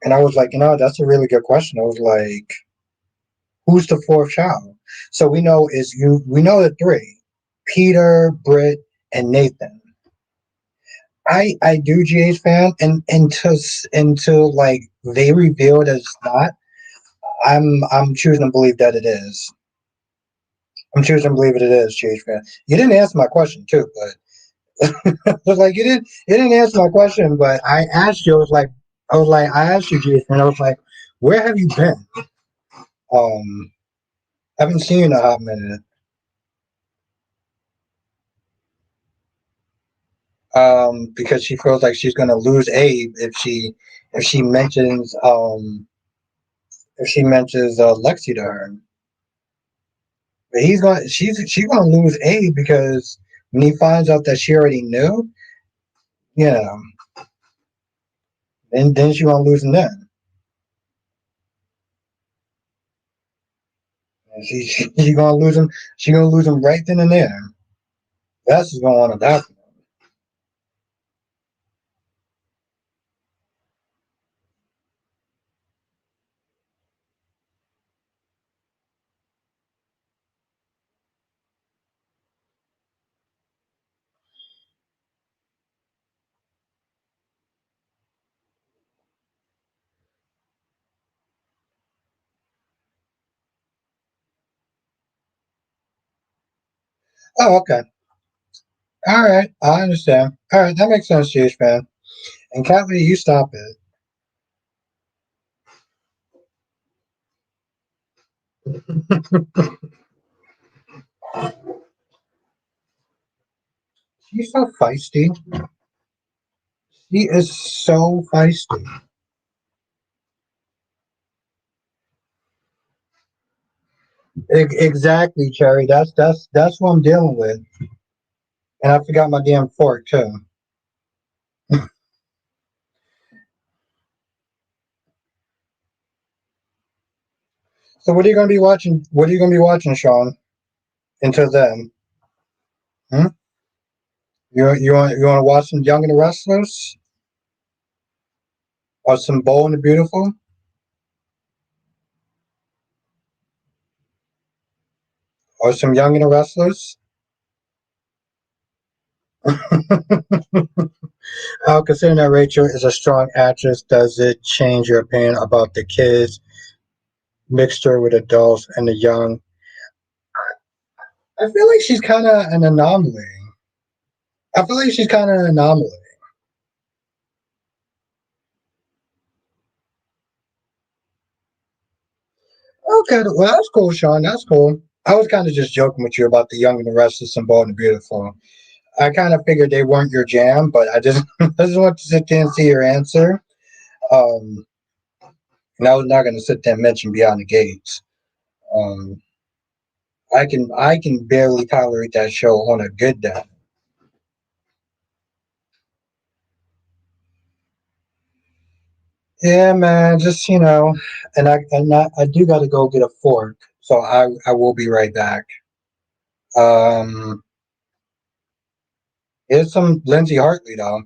and I was like, that's a really good question. I was like, who's the fourth child? So we know the three: Peter, Britt, and Nathan. I do GH fan, and until like they reveal that it's not, I'm choosing to believe that it is. I'm choosing to believe it is GH fan. You didn't answer my question too, but I was like you didn't answer my question, but I asked you. I asked you GH fan. I was like, where have you been? I haven't seen you in a hot minute. Because she feels like she's gonna lose Abe if she mentions Lexi to her. But she's gonna lose Abe because when he finds out that she already knew, you know, then she gonna lose him then. And she gonna lose him. She gonna lose him right then and there. That's what's going on with that. Oh, okay. All right, I understand. All right, that makes sense, Chief, man. And Kathy, you stop it. She's so feisty. She is so feisty. Exactly, Cherry. That's what I'm dealing with. And I forgot my damn fork too. So what are you gonna be watching? What are you gonna be watching, Sean? Until then, hmm? You want to watch some Young and the Restless or some Bold and the Beautiful or some Young and the Restless? Considering that Rachel is a strong actress, does it change your opinion about the kids mixture with adults and the young? I feel like she's kind of an anomaly. I feel like she's kind of an anomaly. Okay, well that's cool, Sean. That's cool. I was kind of just joking with you about the Young and the Restless and Bold and the Beautiful. I kind of figured they weren't your jam, but I just I just want to sit there and see your answer. Um, and I was not going to sit there and mention Beyond the Gates. Um, I can barely tolerate that show on a good day. Yeah, man, just and I do got to go get a fork, so I will be right back. Um, here's some Lindsay Hartley though.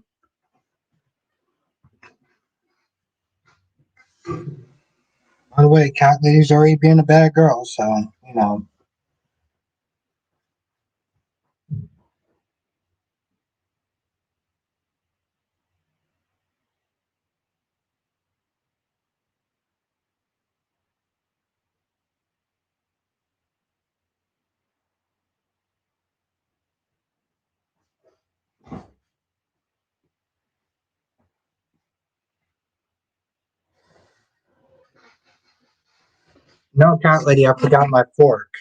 By the way, Cat Lady's already being a bad girl, so you know. No, Cat Lady, I forgot my fork.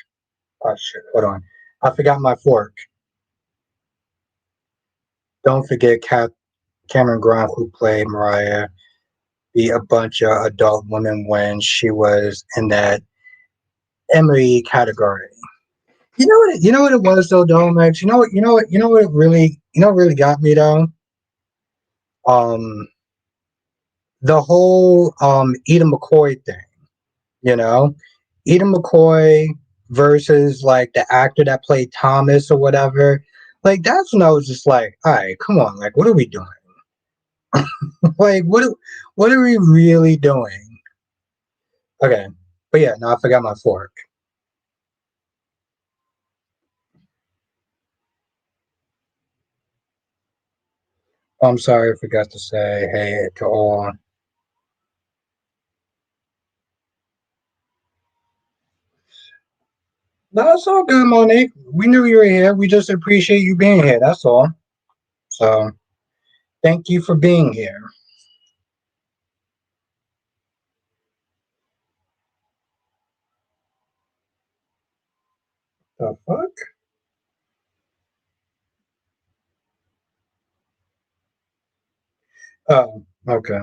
Oh shit, hold on. I forgot my fork. Don't forget Cameron Grimes, who played Mariah, be a bunch of adult women when she was in that Emily category. You know what it was though, Max. You know what it really, what really got me though. Um, the whole Eden McCoy thing. You know, Eden McCoy versus like the actor that played Thomas or whatever. Like that's when I was just like, all right, come on, like what are we doing? Like what are we really doing? Okay, but yeah, no, I forgot my fork. I'm sorry, I forgot to say hey to all. No, it's all good, Monique. We knew you were here. We just appreciate you being here. That's all. So thank you for being here. The fuck? Oh, okay.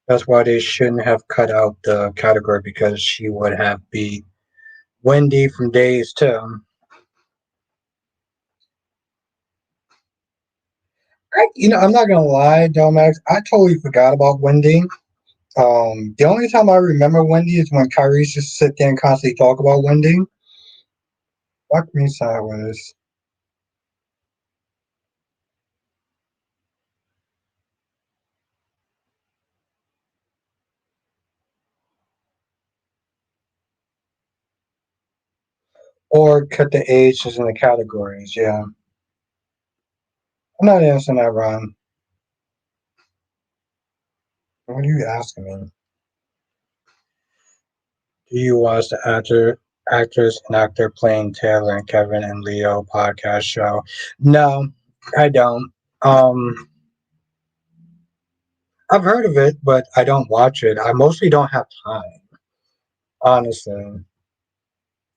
That's why they shouldn't have cut out the category because she would have beat Wendy from Days too. I'm not gonna lie, Domax. I totally forgot about Wendy. The only time I remember Wendy is when Kyrie used to sit there and constantly talk about Wendy. Fuck me sideways. Or cut the ages in the categories. Yeah, I'm not answering that, Ron. What are you asking me? Do you watch the actor? Actress and actor playing Taylor and Kevin and Leo podcast show. No, I don't. Um, I've heard of it, but I don't watch it. I mostly don't have time, honestly.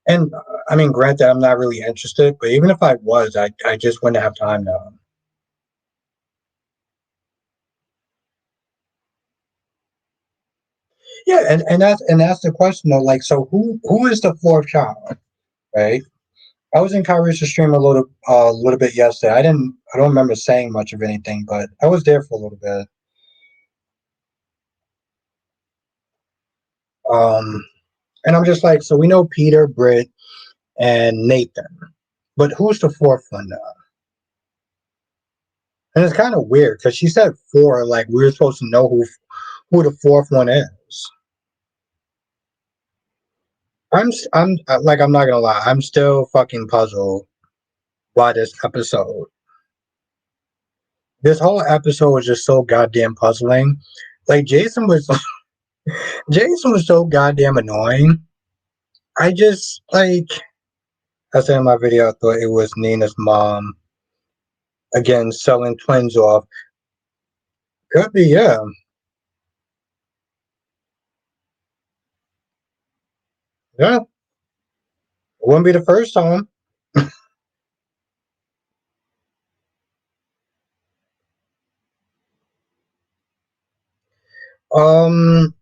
And I mean, granted, I'm not really interested, but even if I was, I just wouldn't have time now. Yeah, and that's the question though. Like, so who is the fourth child, right? I was in Kyrie's stream a little bit yesterday. I don't remember saying much of anything, but I was there for a little bit. Um, and I'm just like, so we know Peter, Britt, and Nathan, but who's the fourth one now? And it's kind of weird because she said four, like we were supposed to know who the fourth one is. I'm not gonna lie, I'm still fucking puzzled by this episode. This whole episode was just so goddamn puzzling. Like Jason was so goddamn annoying. I just like I said in my video, I thought it was Nina's mom again selling twins off. Could be, yeah, yeah. It wouldn't be the first time. Um,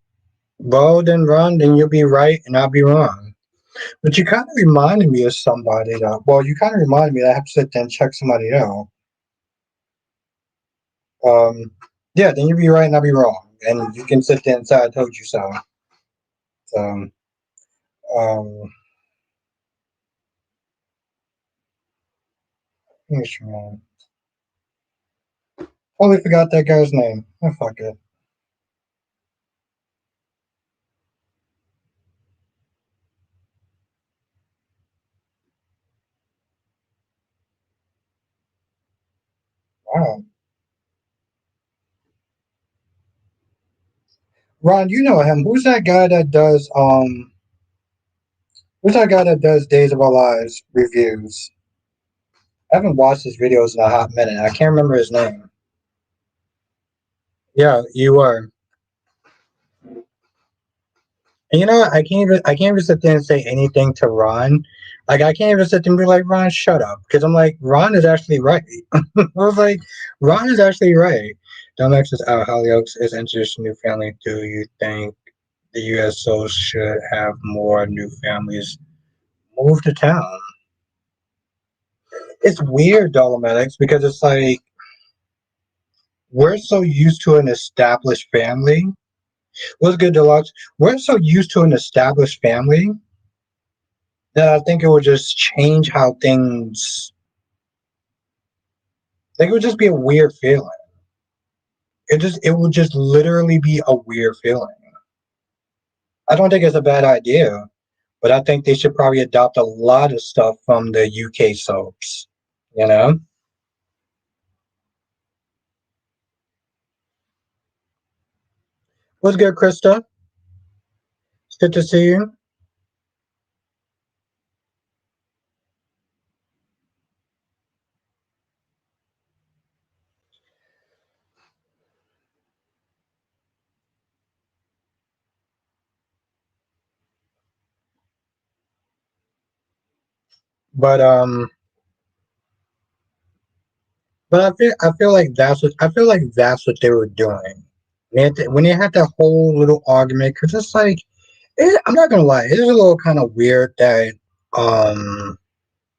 well, then Ron, then you'll be right and I'll be wrong. But you kind of reminded me of somebody that. Well, you kind of reminded me that I have to sit there and check somebody out. Um, yeah, then you'll be right and I'll be wrong, and you can sit there and say I told you so. So, um, man. Totally forgot that guy's name. Oh, fuck it. Wow. Ron, you know him. Who's that guy that does Days of Our Lives reviews? I haven't watched his videos in a hot minute. I can't remember his name. Yeah, you are. And you know what? I can't even sit there and say anything to Ron. Like I can't even sit there and be like, Ron, shut up. Because I'm like, Ron is actually right. I was like, Ron is actually right. Don't says out Hollyoaks is introduced to new family. Do you think the USO should have more new families move to town? It's weird, Dolomitics, because it's like we're so used to an established family. What's good, Deluxe? We're so used to an established family that I think it would just change how things. Like it would just be a weird feeling. It would just literally be a weird feeling. I don't think it's a bad idea, but I think they should probably adopt a lot of stuff from the UK soaps. You know, what's good, Krista? It's good to see you. But I feel like that's what they were doing. When they had that whole little argument, because it's like I'm not gonna lie, it is a little kind of weird that um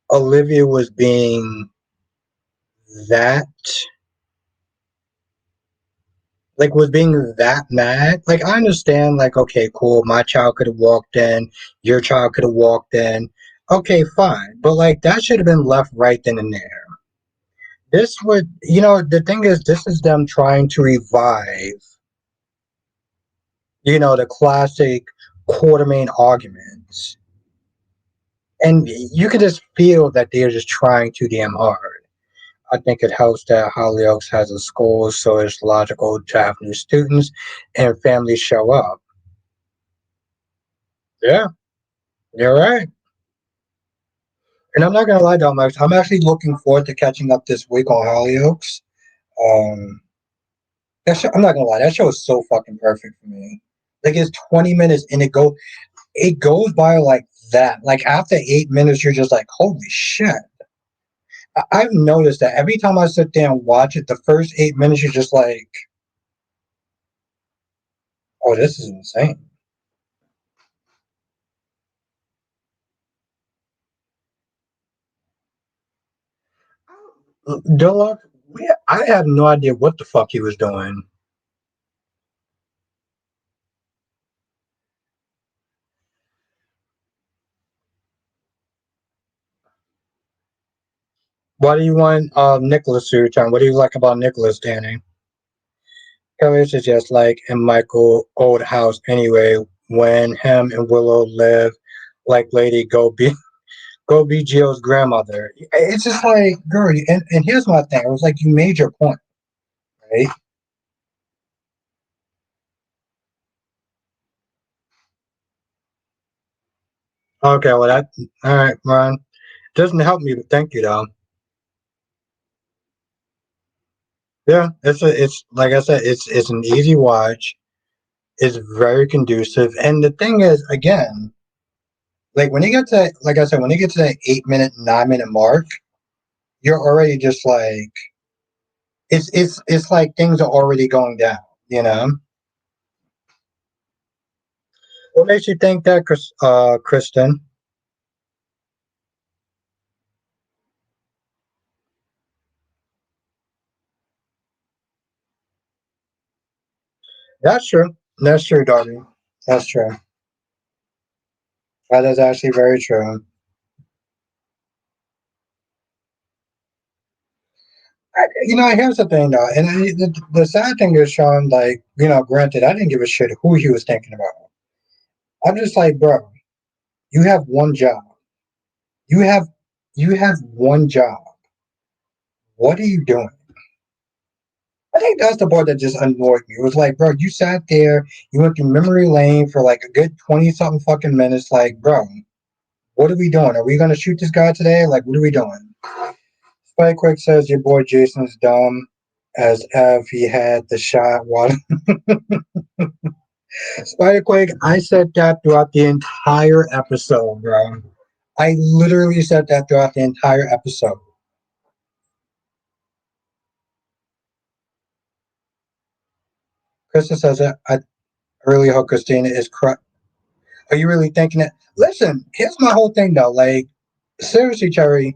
Olivia that was being that mad. Like I understand, like, okay, cool, my child could have walked in, your child could have walked in. Okay, fine. But like that should have been left right then and there. The thing is, this is them trying to revive, the classic Quartermain arguments. And you could just feel that they're just trying too damn hard. I think it helps that Hollyoaks has a school, so it's logical to have new students and families show up. Yeah. You're right. And I'm not gonna lie, though, Max. I'm actually looking forward to catching up this week on Hollyoaks. Um, I'm not gonna lie, that show is so fucking perfect for me. Like it's 20 minutes and it goes by like that. Like after 8 minutes, you're just like, holy shit. I've noticed that every time I sit there and watch it, the first 8 minutes, you're just like, oh, this is insane. Dilla, I have no idea what the fuck he was doing. Why do you want Nicholas to return? What do you like about Nicholas, Danny? Carriage is just like in Michael old house anyway, when him and Willow live like Lady Go be Gio's grandmother. It's just like, girl, and here's my thing. It was like you made your point, right? Okay, well that all right, Ron. Doesn't help me, but thank you though. Yeah, it's like I said, it's an easy watch. It's very conducive. And the thing is, again, like when you get to like I said, when you get to that 8 minute, 9 minute mark, you're already just like it's like things are already going down, you know? What makes you think that, Kristen? That's true. That's true, Darby. That's true. That is actually very true. Here's the thing, though, and the sad thing is, Sean. Like, granted, I didn't give a shit who he was thinking about. I'm just like, bro, you have one job. You have you have one job. What are you doing? I think that's the part that just annoyed me. It was like, bro, you sat there, you went through memory lane for like a good 20 something fucking minutes. Like, bro, what are we doing? Are we gonna shoot this guy today? Like, what are we doing? Spike Quick says your boy Jason's dumb as if he had the shot. While Spider Quake, I said that throughout the entire episode, bro. I literally said that throughout the entire episode. Krista says that I really hope Christina is correct. Are you really thinking it? Listen, here's my whole thing though. Like, seriously, Cherry,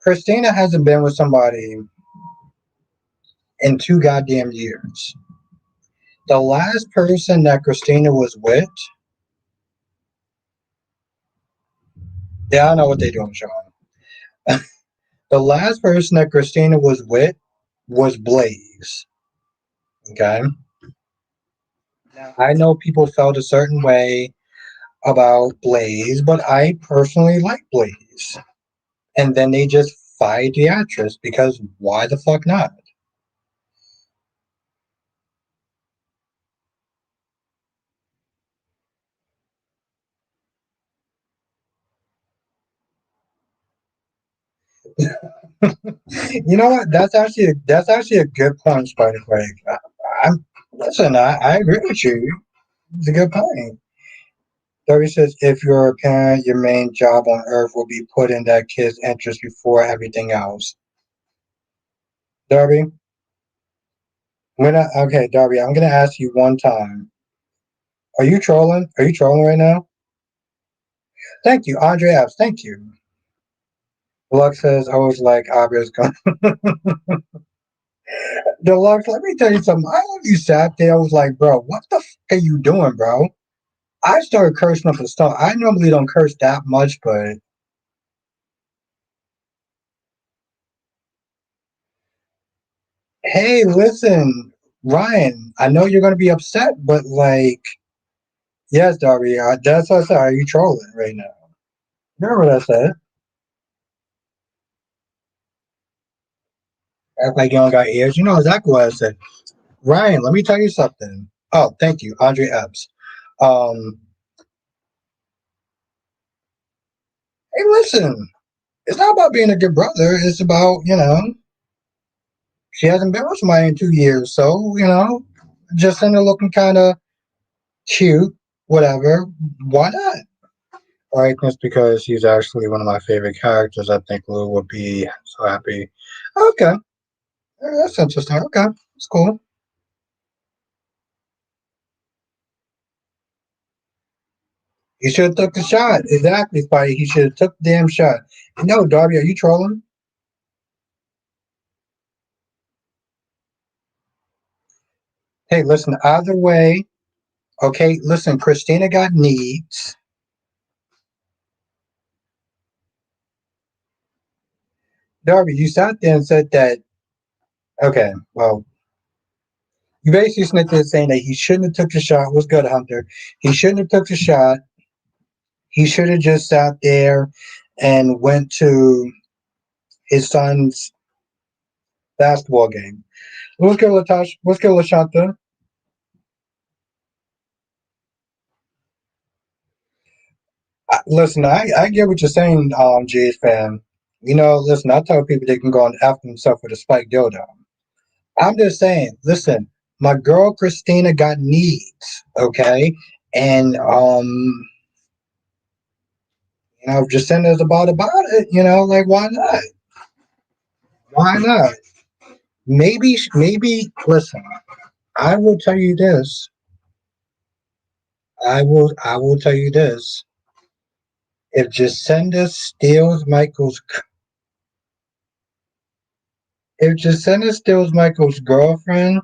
Christina hasn't been with somebody in 2 goddamn years. The last person that Christina was with, yeah, I know what they're doing, Sean. The last person that Christina was with was Blaze. Okay. Now, I know people felt a certain way about Blaze, but I personally like Blaze. And then they just fired the actress because why the fuck not? You know what? That's actually a good point, Spider Quake. I'm listen. I agree with you. It's a good point. Darby says, if you're a parent, your main job on earth will be putting that kid's interest before everything else. Darby, okay, Darby, I'm gonna ask you one time. Are you trolling? Are you trolling right now? Thank you, Andre Epps. Thank you. Deluxe says, I was like, Abio's going. Deluxe, let me tell you something. I know you sat there. I was like, bro, what the fuck are you doing, bro? I started cursing up the stuff. I normally don't curse that much, but hey, listen, Ryan, I know you're going to be upset, but like, yes, Darby, that's what I said. Are you trolling right now? Remember what I said? Act like you don't got ears. You know exactly what I said. Ryan, let me tell you something. Oh, thank you, Andre Epps. Um, Hey, listen, it's not about being a good brother. It's about, she hasn't been with somebody in 2 years. So, just in her looking kind of cute, whatever. Why not? I like this because he's actually one of my favorite characters. I think Lou would be so happy. Okay. That's interesting. Okay. That's cool. He should have took the shot. Exactly, Spidey. He should have took the damn shot. No, Darby, are you trolling? Hey, listen, either way, okay, listen, Christina got needs. Darby, you sat there and said that, okay, well, you basically sat there saying that he shouldn't have took the shot. Was good, Hunter. He shouldn't have took the shot. He should have just sat there and went to his son's basketball game. What's good, Latasha? What's good, Lashanta? Listen, I get what you're saying, GH fan. Listen, I tell people they can go and F themselves with a spike dildo. I'm just saying, listen, my girl Christina got needs, okay? And Jacinda's about it, like why not? Why not? Maybe listen, I will tell you this. I will tell you this. If Jacinda steals Michael's girlfriend,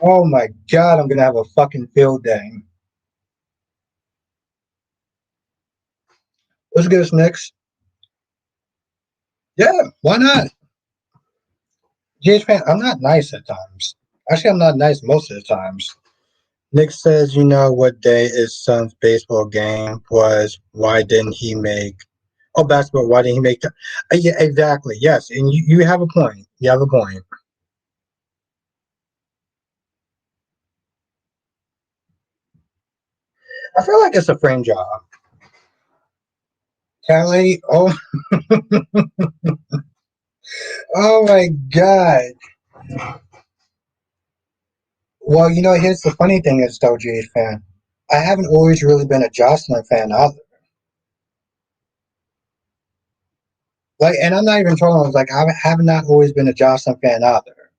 oh my god, I'm gonna have a fucking field day. Let's get us next. Yeah, why not? GH fan, I'm not nice at times. Actually, I'm not nice most of the times. Nick says, you know what day his son's baseball game was. Why didn't he make? Oh, basketball. Why didn't he make? Yeah, exactly. Yes, and you have a point. You have a point. I feel like it's a frame job. Kelly. Oh, oh my God. Well, here's the funny thing is, though, GH fan. I haven't always really been a Jocelyn fan either. Like, and I'm not even trolling. Like, I have not always been a Jocelyn fan either.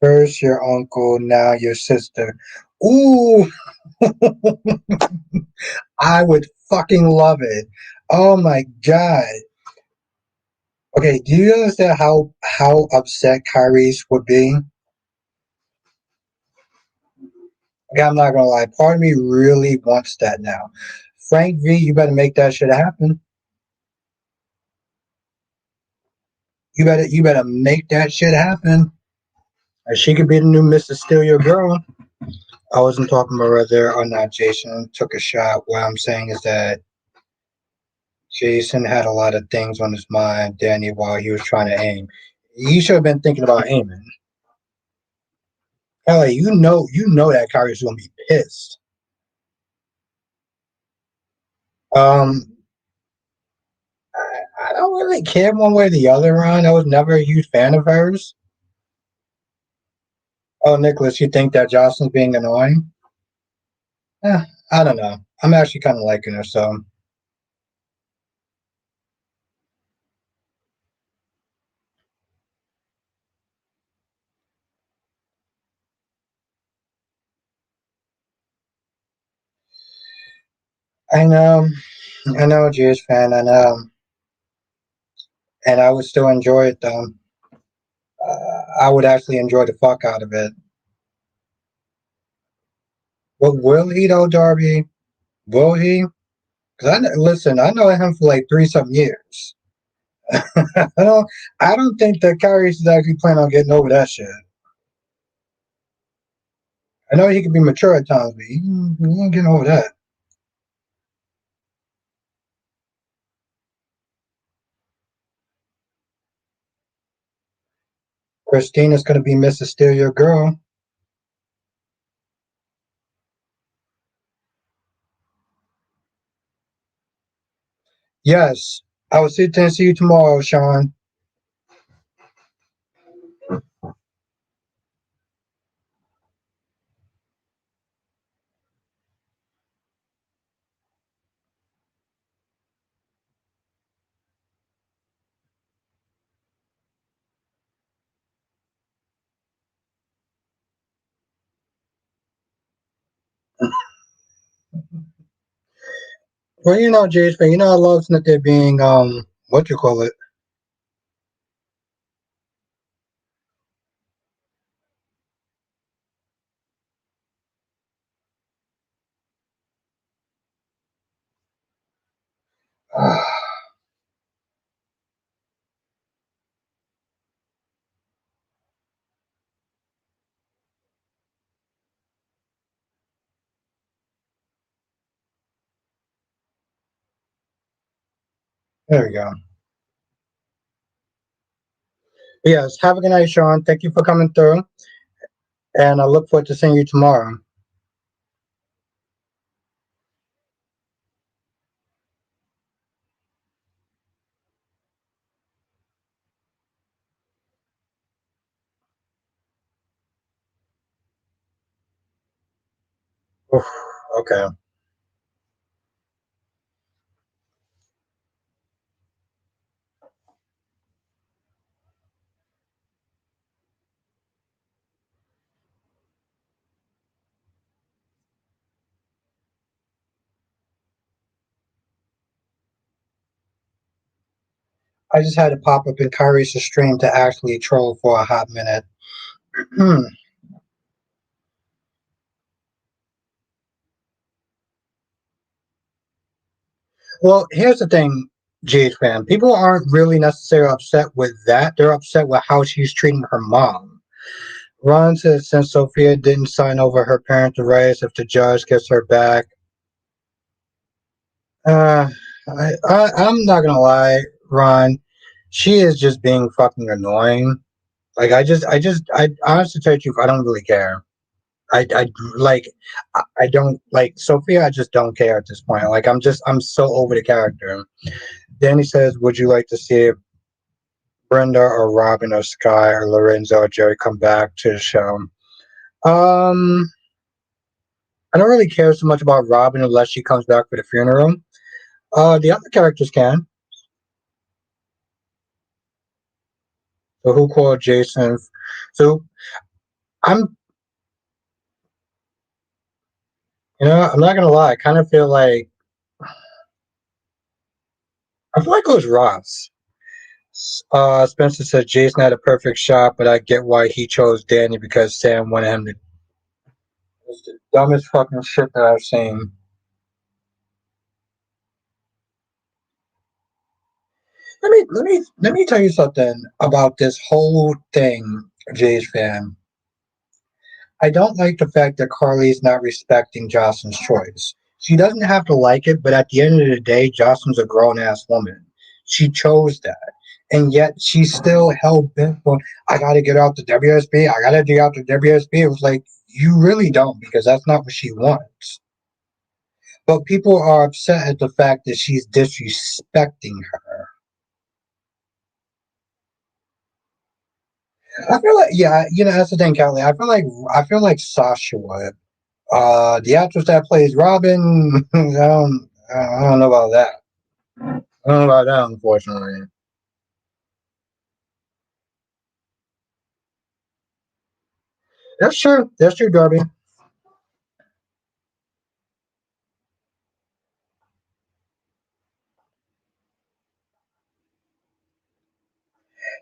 First your uncle, now your sister. Ooh, I would fucking love it. Oh my god. Okay, do you understand how upset Kyrie's would be? Okay, I'm not gonna lie. Part of me really wants that now. Frank V, you better make that shit happen. You better make that shit happen. Or she could be the new Mr. Steal Your Girl. I wasn't talking about whether or not Jason took a shot. What I'm saying is that Jason had a lot of things on his mind, Danny, while he was trying to aim. He should have been thinking about aiming. Ellie, you know that Kyrie's gonna be pissed. Um, I don't really care one way or the other, Ron. I was never a huge fan of hers. Oh, Nicholas, you think that Jocelyn's being annoying? I don't know. I'm actually kind of liking her, so I know, I know, GH fan, I know, and I would still enjoy it though. I would actually enjoy the fuck out of it. But will he though, Darby? Will he? Because listen, I know him for like 3 some years. I don't, I don't think that Kyrie is actually planning on getting over that shit. I know he can be mature at times, but he ain't getting over that. Christina's gonna be Mrs. Steal Your Girl. Yes, I will sit there and see you tomorrow, Sean. Well, Jason, I love that they're being what you call it. There we go. Yes, have a good night, Sean. Thank you for coming through, and I look forward to seeing you tomorrow. Oof, okay. I just had to pop up in Kyrie's stream to actually troll for a hot minute. Well, here's the thing, Jade fan. People aren't really necessarily upset with that. They're upset with how she's treating her mom. Ron says since Sophia didn't sign over her parental rights, if the judge gets her back, uh, I'm not gonna lie, Ron. She is just being fucking annoying. Like I honestly tell you, I don't really care. I like, I don't like Sophia. I just don't care at this point. Like I'm so over the character. Danny says, "Would you like to see Brenda or Robin or Sky or Lorenzo or Jerry come back to the show?" Um, I don't really care so much about Robin unless she comes back for the funeral. The other characters can. So who called Jason? So I'm, I'm not gonna lie. I feel like it was Ross. Spencer said Jason had a perfect shot, but I get why he chose Danny because Sam wanted him to. It's the dumbest fucking shit that I've seen. Let me tell you something about this whole thing, Jay's fan. I don't like the fact that Carly's not respecting Jocelyn's choice. She doesn't have to like it, but at the end of the day, Jocelyn's a grown ass woman. She chose that. And yet she's still hell bent on, I gotta get out the WSB, I gotta get out the WSB. It was like, you really don't, because that's not what she wants. But people are upset at the fact that she's disrespecting her. I feel like, yeah, that's the thing, Kelly. I feel like Sasha would. The actress that plays Robin, I don't know about that. I don't know about that, unfortunately. That's true. That's true, Darby.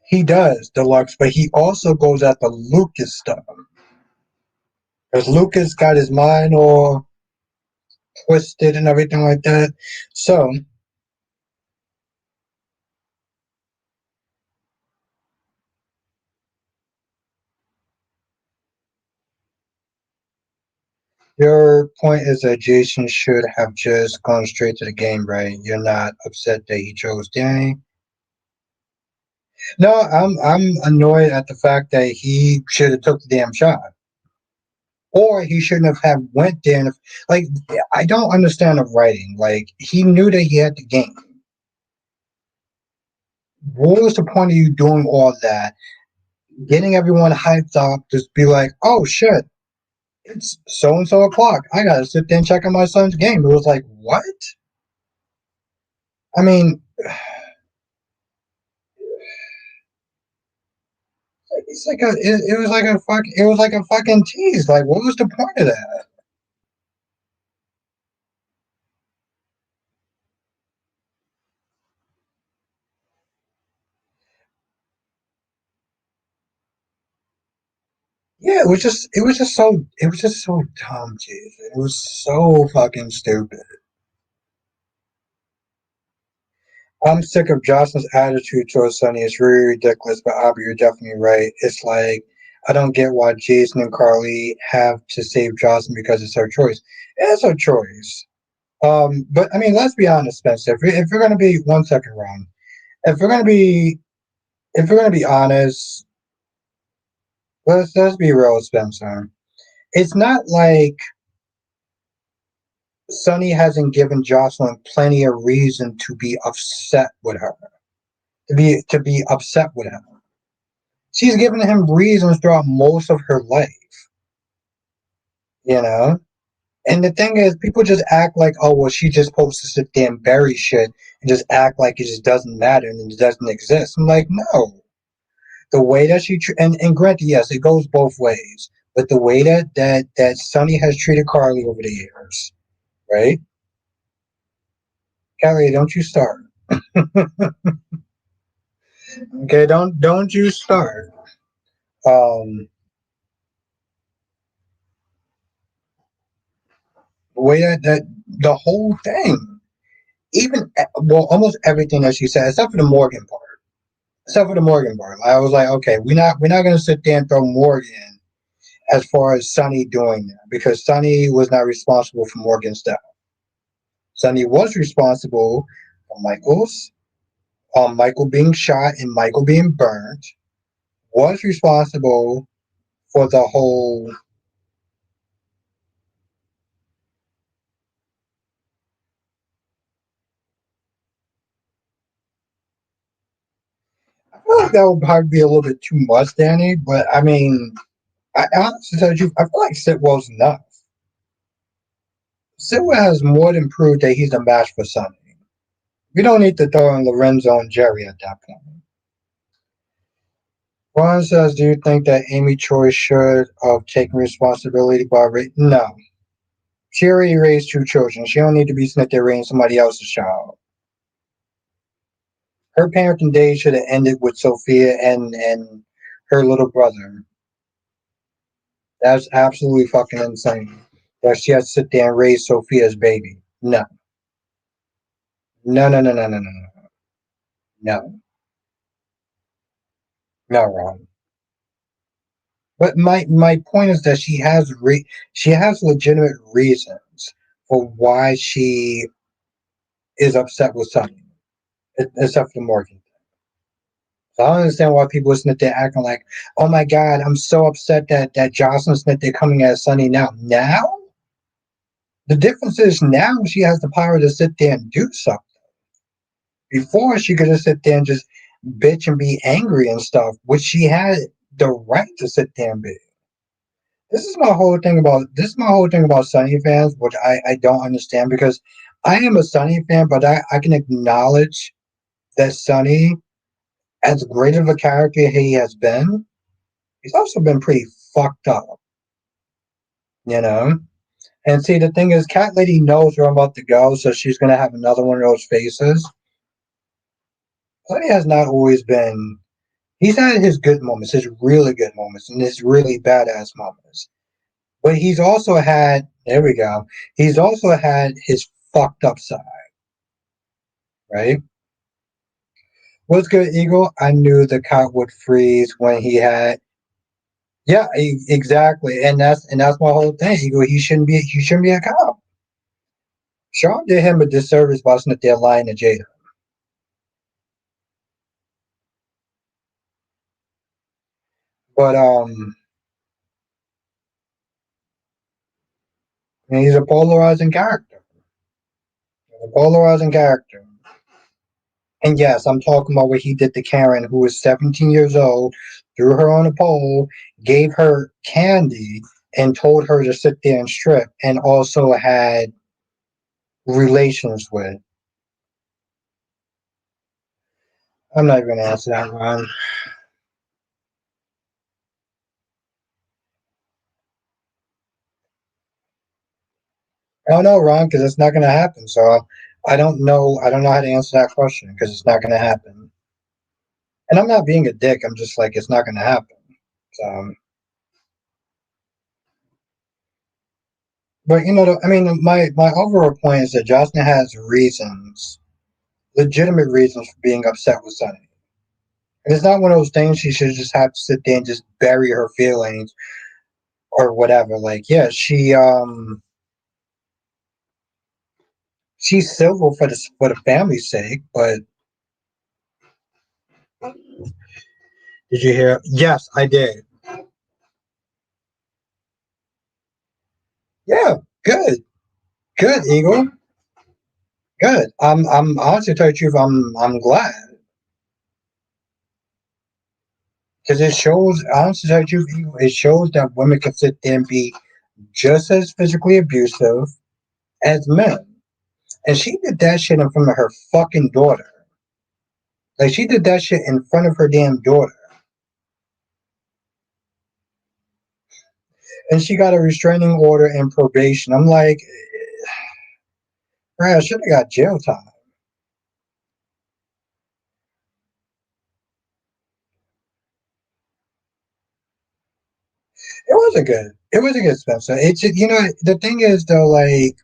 He does Deluxe, but he also goes at the Lucas stuff because Lucas got his mind all twisted and everything like that. So your point is that Jason should have just gone straight to the game, right? You're not upset that he chose Danny. No, I'm annoyed at the fact that he should have took the damn shot. Or he shouldn't have went there. And, like, I don't understand the writing. Like, he knew that he had the game. What was the point of you doing all that? Getting everyone hyped up, just be like, oh shit, it's so and so o'clock. I gotta sit there and check on my son's game. It was like, what? I mean, it's like it was like a it was like a fucking tease. Like, what was the point of that? Yeah, it was just so dumb, Jesus. It was so fucking stupid. I'm sick of Jocelyn's attitude towards Sonny. It's really ridiculous, but Abby, you're definitely right. It's like I don't get why Jason and Carly have to save Jocelyn because it's her choice. It's her choice. But I mean, let's be honest, Spencer. If we're gonna be 1 second wrong, if we're gonna be if we're gonna be honest, let's be real, Spencer. It's not like Sonny hasn't given Jocelyn plenty of reason to be upset with her, to be upset with him. She's given him reasons throughout most of her life, you know? And the thing is, people just act like, oh, well, she's just supposed to sit there and bury shit and just act like it just doesn't matter and it doesn't exist. I'm like, no. The way that and granted, yes, it goes both ways, but the way that Sonny has treated Carly over the years, right? Kelly, don't you start. Okay, don't you start. Um, the way that the whole thing, even well, almost everything that she said, except for the Morgan part. Except for the Morgan part, I was like, okay, we're not gonna sit there and throw Morgan as far as Sonny doing that because Sonny was not responsible for Morgan's death. Sonny was responsible for Michael being shot and Michael being burned. Was responsible for the whole. I feel like that would probably be a little bit too much, Danny. But I mean, I honestly tell you, I feel like Sitwell's enough. Sitwell has more than proved that he's a match for Sonny. We don't need to throw in Lorenzo and Jerry at that point. Ron says, "Do you think that Amy Choi should have taken responsibility by No, she already raised two children. She don't need to be sitting there raising somebody else's child. Her parenting days should have ended with Sophia and her little brother. That's absolutely fucking insane. That she has to sit there and raise Sophia's baby. No, no, no, no, no, no, no, no, no, no, Ron. But my point is that she has legitimate reasons for why she is upset with something, except for Morgan. So I don't understand why people are sitting there acting like, oh my god, I'm so upset that Jocelyn's sitting there coming at Sunny now. Now? The difference is now she has the power to sit there and do something. Before she could just sit there and just bitch and be angry and stuff, which she had the right to sit there and be. This is my whole thing about Sunny fans, which I don't understand because I am a Sunny fan, but I can acknowledge that Sunny, as great of a character he has been, he's also been pretty fucked up, you know? And see, the thing is, Cat Lady knows where I'm about to go, so she's gonna have another one of those faces. Sonny has not always been. He's had his good moments, his really good moments, and his really badass moments. But he's also had. There we go. He's also had his fucked up side, right? What's good, Eagle? I knew the cop would freeze when he had. Yeah, exactly, and that's my whole thing. Eagle, he shouldn't be a cop. Sean did him a disservice by sitting there lying to Jada. But he's a polarizing character. A polarizing character. And yes, I'm talking about what he did to Karen, who was 17 years old, threw her on a pole, gave her candy, and told her to sit there and strip, and also had relations with. I'm not even going to answer that one. I don't know, Ron, because it's not going to happen. So I don't know. I don't know how to answer that question because it's not going to happen. And I'm not being a dick. I'm just like it's not going to happen. So, but I mean, my overall point is that Jocelyn has reasons, legitimate reasons for being upset with Sonny. And it's not one of those things she should just have to sit there and just bury her feelings or whatever. Like, yeah, she's civil for the family's sake, but did you hear? Yes, I did. Yeah, good, good, Eagle, good. I'm honestly to tell you the truth, I'm glad because it shows. Honestly, to tell you the truth, Eagle, it shows that women can sit there and be just as physically abusive as men. And she did that shit in front of her fucking daughter. Like she did that shit in front of her damn daughter. And she got a restraining order and probation. I'm like, bruh, I should have got jail time. It wasn't good. It wasn't good, Spencer. It's the thing is though, like,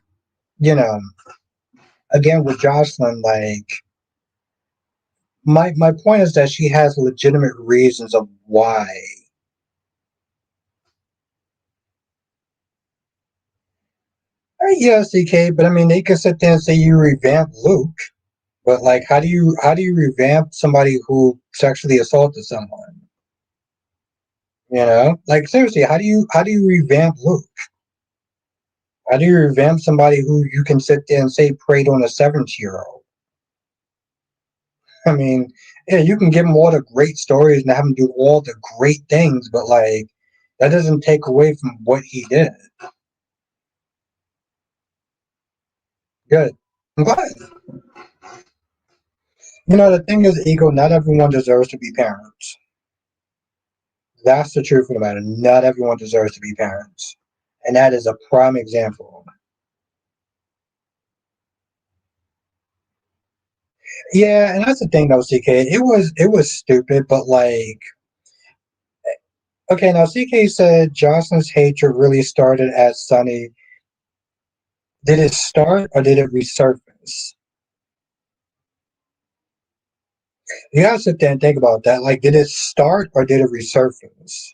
you know, again with Jocelyn, like my point is that she has legitimate reasons of why. Yeah, CK, but I mean they can sit there and say you revamp Luke, but like how do you revamp somebody who sexually assaulted someone? Like seriously, how do you revamp Luke? How do you revamp somebody who you can sit there and say preyed on a 7-year-old? I mean, yeah, you can give them all the great stories and have them do all the great things, but like that doesn't take away from what he did. Good. I'm glad. The thing is, ego. Not everyone deserves to be parents. That's the truth of the matter. Not everyone deserves to be parents, and that is a prime example. Yeah, and that's the thing though, CK. It was stupid, but like, okay, now CK said Jocelyn's hatred really started as Sunny. Did it start or did it resurface? You gotta sit there and think about that. Like, did it start or did it resurface?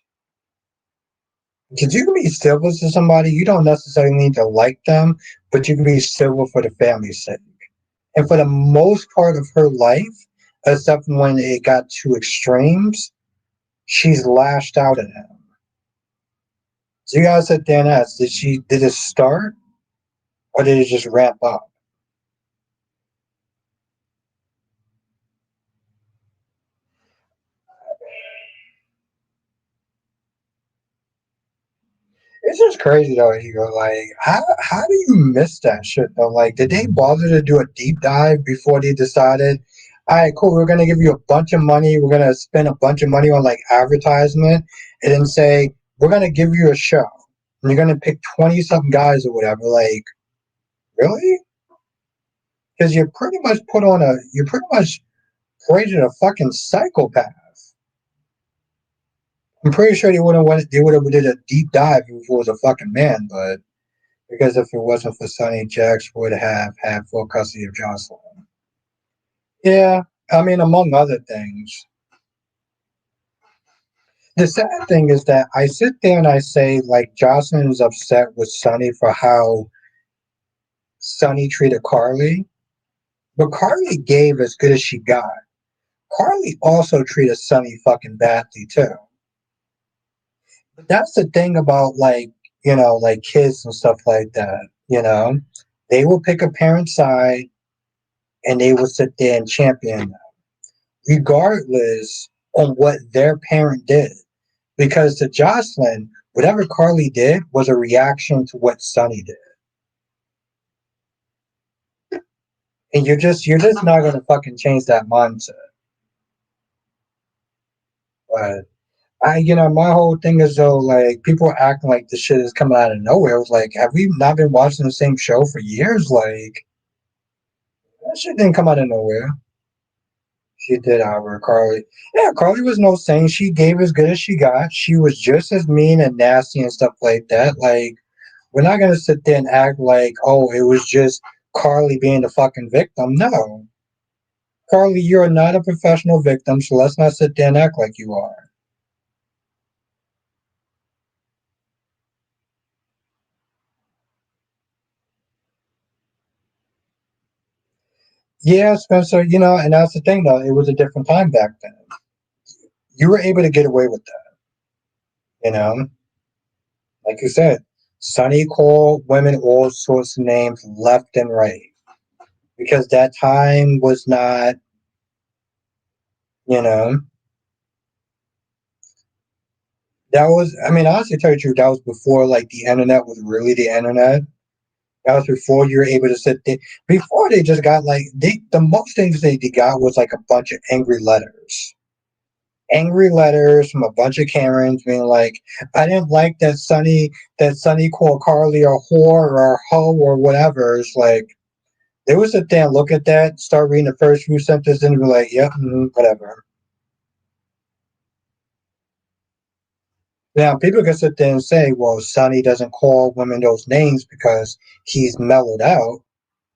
Because you can be civil to somebody, you don't necessarily need to like them, but you can be civil for the family's sake. And for the most part of her life, except when it got to extremes, she's lashed out at him. So you gotta sit there and ask, did it start or did it just ramp up? It's just crazy though, Hugo. Like, how do you miss that shit though? Like, did they bother to do a deep dive before they decided, all right, cool, we're gonna give you a bunch of money, we're gonna spend a bunch of money on like advertisement, and then say we're gonna give you a show, and you're gonna pick 20 something guys or whatever. Like, really? Because you're pretty much created a fucking psychopath. I'm pretty sure they would have did a deep dive if it was a fucking man, but. Because if it wasn't for Sonny, Jax would have had full custody of Jocelyn. Yeah, I mean, among other things. The sad thing is that I sit there and I say, like, Jocelyn is upset with Sonny for how Sonny treated Carly, but Carly gave as good as she got. Carly also treated Sonny fucking badly, too. But that's the thing about, like, like kids and stuff like that, They will pick a parent's side and they would sit there and champion them, regardless on what their parent did. Because to Jocelyn, whatever Carly did was a reaction to what Sonny did. And you're just not gonna fucking change that mindset. But my whole thing is though, like people are acting like this shit is coming out of nowhere. I was like, have we not been watching the same show for years? Like that shit didn't come out of nowhere. She did, however, Carly. Yeah, Carly was no saint. She gave as good as she got. She was just as mean and nasty and stuff like that. Like, we're not gonna sit there and act like, oh, it was just Carly being the fucking victim. No. Carly, you're not a professional victim, so let's not sit there and act like you are. Yeah, Spencer, and that's the thing though, it was a different time back then. You were able to get away with that, you know? Like you said, Sonny called women all sorts of names left and right. Because that time was not, you know, that was, I mean, honestly, to tell you the truth, that was before like the internet was really the internet. That was before you were able to sit there. Before they just got like, the most things they got was like a bunch of angry letters. Angry letters from a bunch of Karens being like, I didn't like that Sonny called Carly a whore or a hoe or whatever. It's like, they would sit there and look at that, start reading the first few sentences, and be like, yep, whatever. Now, people can sit there and say, well, Sonny doesn't call women those names because he's mellowed out,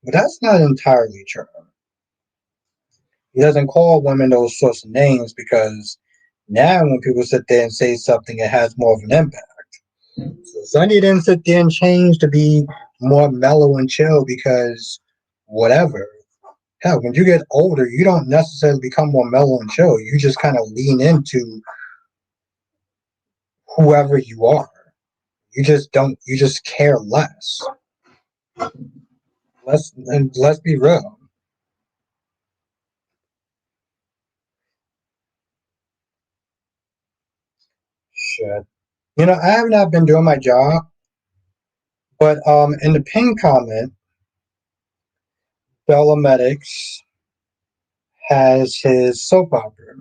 but that's not entirely true. He doesn't call women those sorts of names because now when people sit there and say something, it has more of an impact. So Sonny didn't sit there and change to be more mellow and chill because whatever. Hell, when you get older, you don't necessarily become more mellow and chill. You just kind of lean into whoever you are. You just care less. Let's be real. Shit. I have not been doing my job, but in the pin comment, Bellamedics has his soap opera,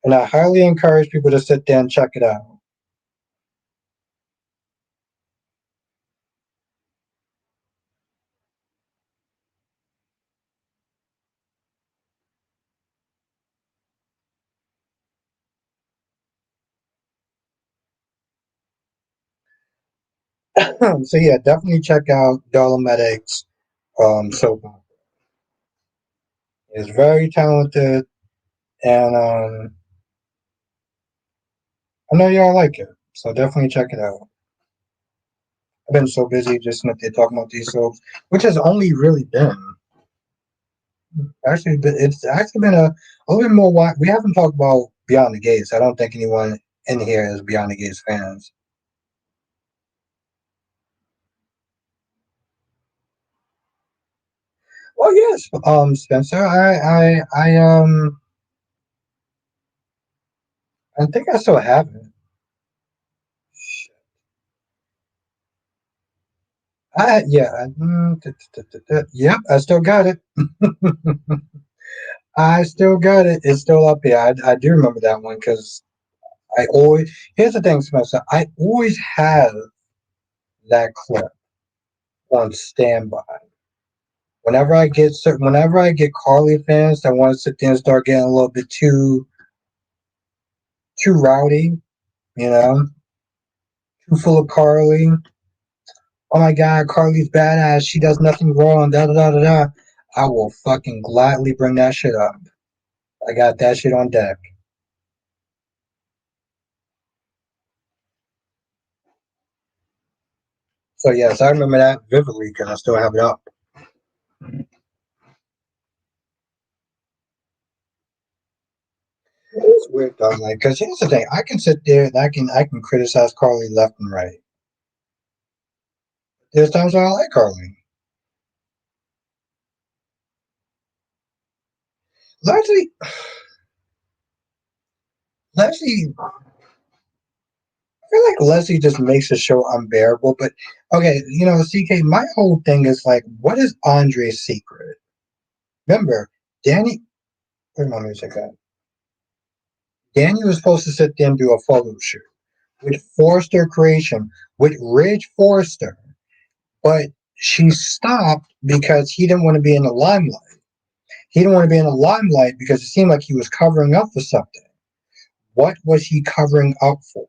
and I highly encourage people to sit there and check it out. So yeah, definitely check out Bellamedics soap opera. It's very talented, and I know y'all like it, so definitely check it out. I've been so busy just sitting there talking about these soaps, which has only really been actually, it's actually been a little bit more wide. We haven't talked about Beyond the Gates. I don't think anyone in here is Beyond the Gates fans. Oh yes, Spencer. I think I still have it. Yep, I still got it. I still got it. It's still up here. I do remember that one because I always. Here's the thing, Spencer. I always have that clip on standby. Whenever I get Carly fans that want to sit there and start getting a little bit too rowdy, you know, too full of Carly. Oh my God, Carly's badass. She does nothing wrong. Da da da da da. I will fucking gladly bring that shit up. I got that shit on deck. So yes, I remember that vividly because I still have it up. It's weird though, like, because here's the thing: I can sit there and I can criticize Carly left and right. There's times when I like Carly. Leslie, Leslie, I feel like Leslie just makes the show unbearable. But okay, CK, my whole thing is like, what is Andre's secret? Remember, Danny. Where's my music at? Danny was supposed to sit there and do a photo shoot with Forrester Creation, with Ridge Forrester, but she stopped because he didn't want to be in the limelight. He didn't want to be in the limelight because it seemed like he was covering up for something. What was he covering up for?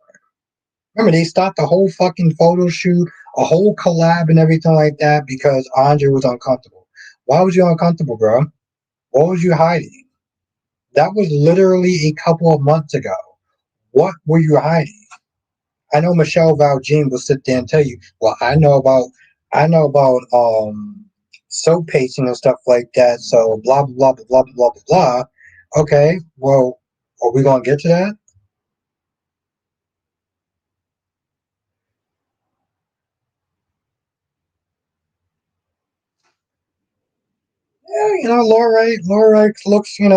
Remember, they stopped the whole fucking photo shoot, a whole collab and everything like that because Andre was uncomfortable. Why was you uncomfortable, bro? What was you hiding? That was literally a couple of months ago. What were you hiding? I know Michelle Valjean will sit there and tell you, well, I know about soap pacing and stuff like that, so blah blah blah blah blah blah blah blah. Okay, well, are we gonna get to that? Yeah, Laura Wright looks, she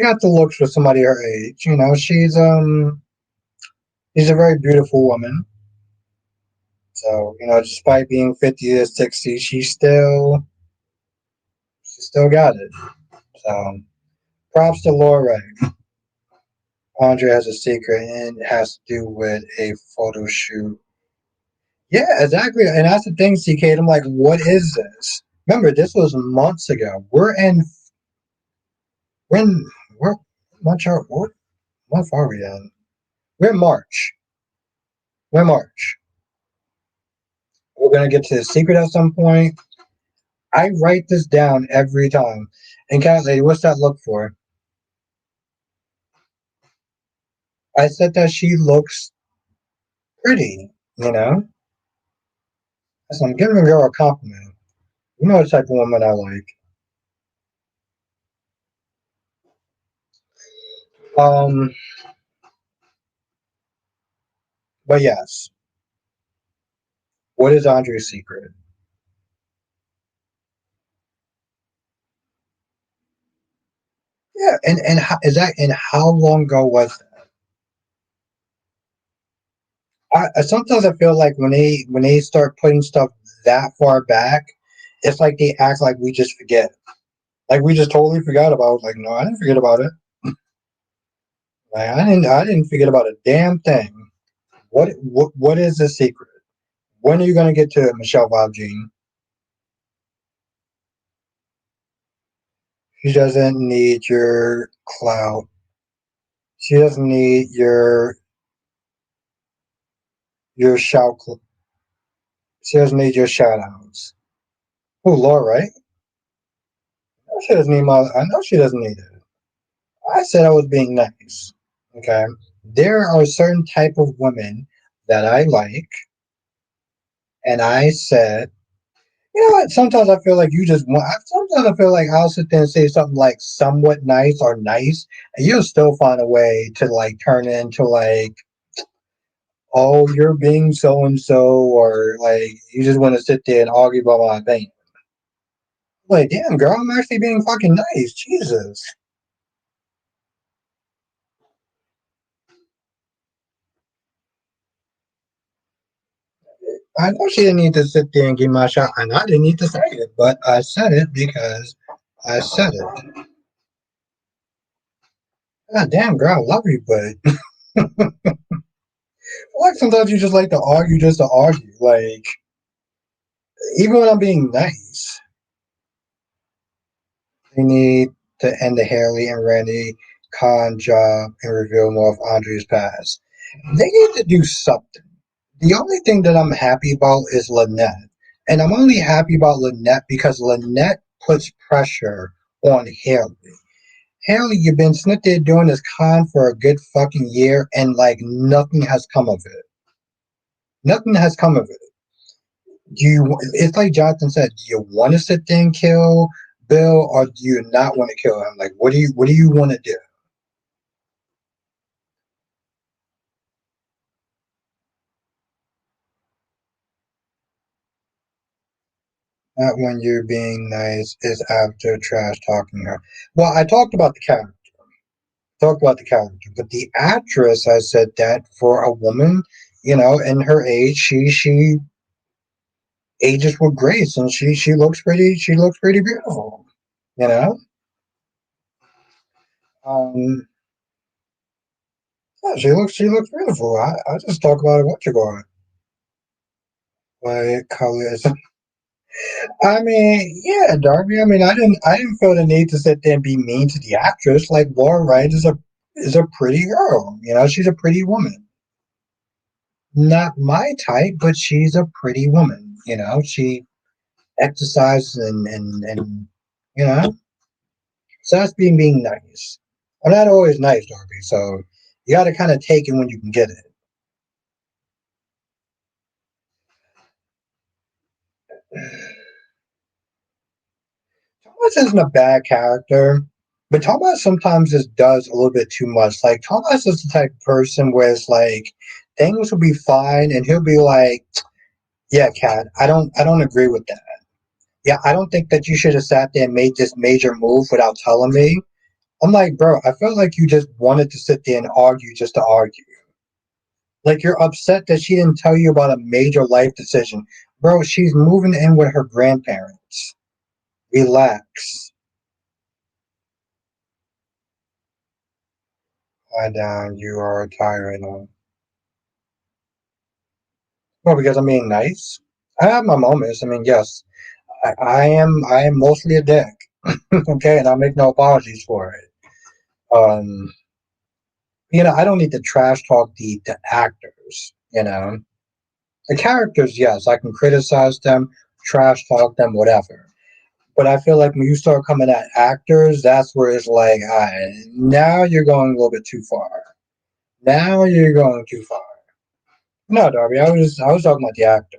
got the looks for somebody her age. She's a very beautiful woman. So, despite being 50 to 60, she still got it. So, props to Laura. Andre has a secret and it has to do with a photo shoot. Yeah, exactly. And that's the thing, CK. I'm like, what is this? Remember, this was months ago. When, we're, what month are we in? We're in March. We're in March. We're going to get to the secret at some point. I write this down every time. And Cat Lady, what's that look for? I said that she looks pretty, you know? So I'm giving a girl a compliment. You know the type of woman I like. Um, but yes, what is Andre's secret? Yeah, and how, is that and how long ago was that? Sometimes I feel like when they start putting stuff that far back, it's like they act like we just forget, like we just totally forgot about it. Like, no, I didn't forget about it. Like, I didn't forget about a damn thing. What is the secret? When are you gonna get to Michelle Valjean? She doesn't need your clout. She doesn't need your shout. She doesn't need your shout outs. Oh, Laura, right? No, she doesn't need my. I know she doesn't need it. I said I was being nice. Okay. There are certain type of women that I like, and I said, you know what? Sometimes I feel like you just want. Sometimes I feel like I'll sit there and say something like somewhat nice or nice, and you'll still find a way to like turn it into like, oh, you're being so and so, or like you just want to sit there and argue about my opinion. Like, damn, girl, I'm actually being fucking nice. Jesus. I know she didn't need to sit there and give my shot, and I didn't need to say it, but I said it because I said it. God damn, girl, I love you, but like sometimes you just like to argue just to argue. Like, even when I'm being nice, they need to end the Harley and Randy con job and reveal more of Andre's past. They need to do something. The only thing that I'm happy about is Lynette. And I'm only happy about Lynette because Lynette puts pressure on Haley. Haley, you've been sitting there doing this con for a good fucking year and like nothing has come of it. Nothing has come of it. It's like Jonathan said, do you want to sit there and kill Bill or do you not want to kill him? Like what do you want to do? Not when you're being nice is after trash talking her. Well, I talked about the character. Talked about the character, but the actress, I said that for a woman, in her age, she ages with grace, and she looks pretty. She looks pretty beautiful. You know. Um, yeah, she looks beautiful. I just talk about it. What you going? What color is? I mean, yeah, Darby. I mean, I didn't feel the need to sit there and be mean to the actress. Like Laura Wright is a pretty girl. She's a pretty woman. Not my type, but she's a pretty woman. She exercises and you know. So that's being nice. I'm not always nice, Darby. So you got to kind of take it when you can get it. Thomas isn't a bad character, but Thomas sometimes just does a little bit too much. Like Thomas is the type of person where it's like things will be fine, and he'll be like, "Yeah, Kat, I don't agree with that. Yeah, I don't think that you should have sat there and made this major move without telling me." I'm like, bro, I felt like you just wanted to sit there and argue just to argue. Like you're upset that she didn't tell you about a major life decision. Bro, she's moving in with her grandparents. Relax. Lie down, you are a tyrant. Well, because I'm being nice. I have my moments. I mean, yes, I am mostly a dick. Okay, and I'll make no apologies for it. Um, I don't need to trash talk the actors. The characters, yes, I can criticize them, trash talk them, whatever. But I feel like when you start coming at actors, that's where it's like, all right, now you're going a little bit too far. Now you're going too far. No, Darby, I was talking about the actor.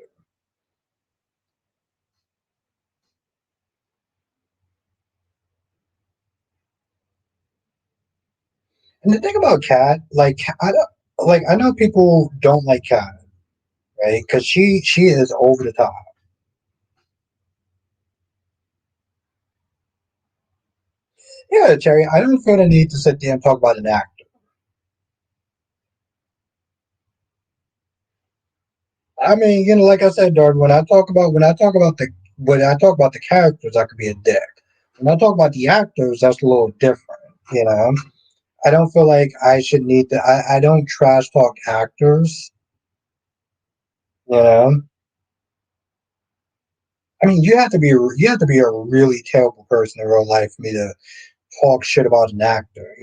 And the thing about Kat, like I don't, like I know people don't like Kat, right? Because she is over the top. Yeah, Terry, I don't feel the need to sit there and talk about an actor. I mean, like I said, Darby, when I talk about the characters, I could be a dick. When I talk about the actors, that's a little different. You know, I don't feel like I should need to. I don't trash talk actors. You know, I mean, you have to be a really terrible person in real life for me to talk shit about an actor.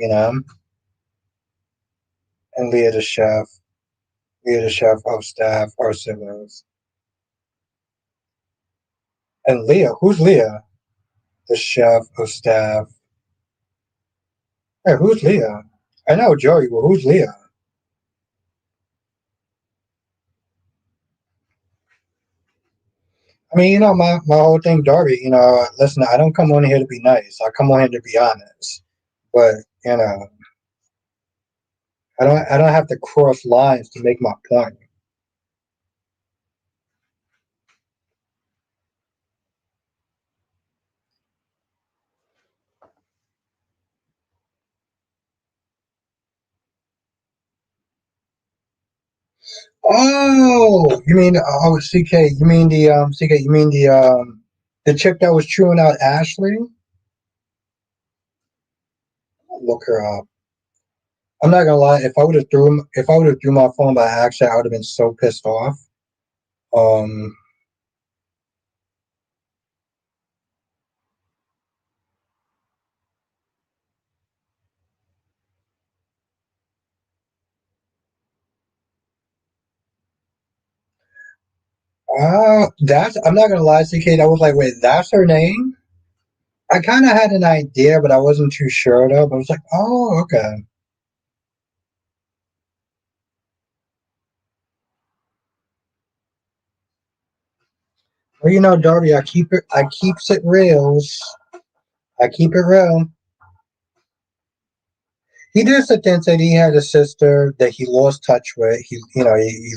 And Leah the chef of staff are siblings. And Leah, who's Leah? The chef of staff. Hey, who's Leah? I know Joey, but who's Leah? I mean, my whole thing, Darby, listen, I don't come on here to be nice. I come on here to be honest. But, I don't have to cross lines to make my point. Oh, you mean CK, you mean the chick that was chewing out Ashley? Look her up. I'm not gonna lie, if I would have threw my phone by accident, I would have been so pissed off. Um that's I'm not gonna lie, CK, I was like, wait, that's her name? I kinda had an idea, but I wasn't too sure though. But I was like, oh, okay. Well, Darby, I keeps it reals. I keep it real. He did sit there and said he had a sister that he lost touch with. He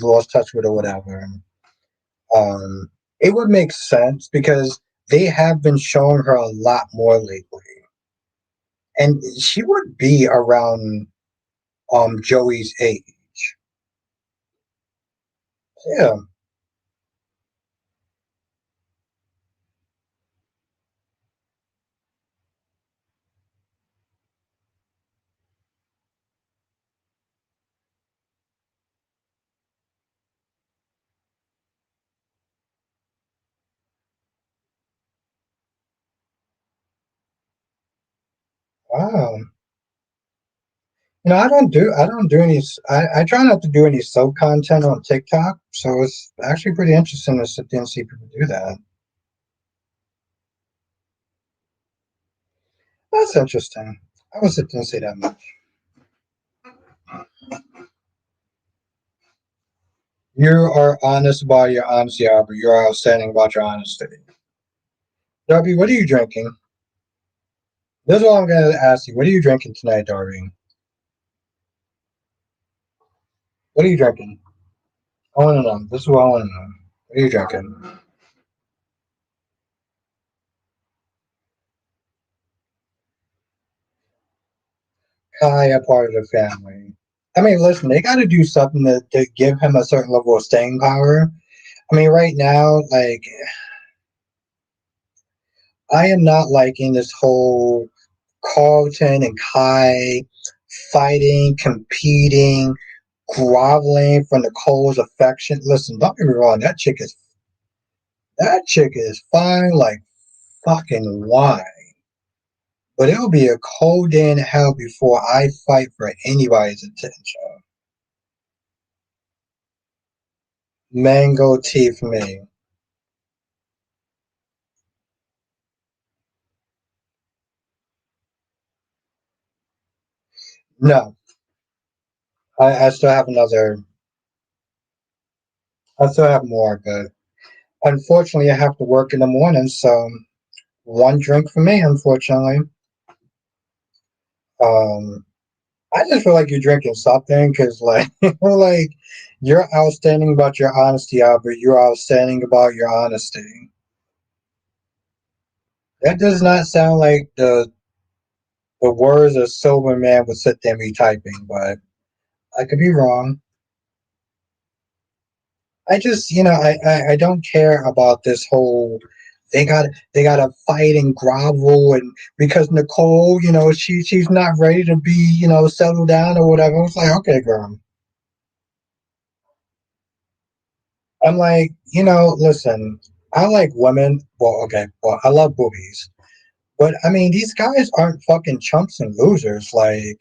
lost touch with or whatever. Um, it would make sense because they have been showing her a lot more lately, and she would be around Joey's age. Yeah. Wow. I don't do any. I try not to do any soap content on TikTok, so it's actually pretty interesting to sit there and see people do that. That's interesting. I would sit there and say that much. You are honest about your honesty, Albert. You're outstanding about your honesty. Darby, what are you drinking? This is what I'm going to ask you. What are you drinking tonight, Darby? What are you drinking? I want to know. This is what I want to know. What are you drinking? Kai, a part of the family. I mean, listen, they got to do something to give him a certain level of staying power. I mean, right now, like, I am not liking this whole Carlton and Kai fighting, competing, groveling for Nicole's affection. Listen, don't get me wrong, that chick is fine like fucking wine. But it'll be a cold day in hell before I fight for anybody's attention. Mango tea for me. No, I still have another. I still have more, but unfortunately, I have to work in the morning, so one drink for me. Unfortunately, um, I just feel like you're drinking something because, like, like you're outstanding about your honesty, Albert. You're outstanding about your honesty. That does not sound like the words a sober man would sit there and be typing, but I could be wrong. I just, I don't care about this whole. They got to fight and grovel, and because Nicole, she's not ready to be, settled down or whatever. I was like, okay, girl. I'm like, listen, I like women. Well, okay, well, I love boobies, but I mean, these guys aren't fucking chumps and losers. Like,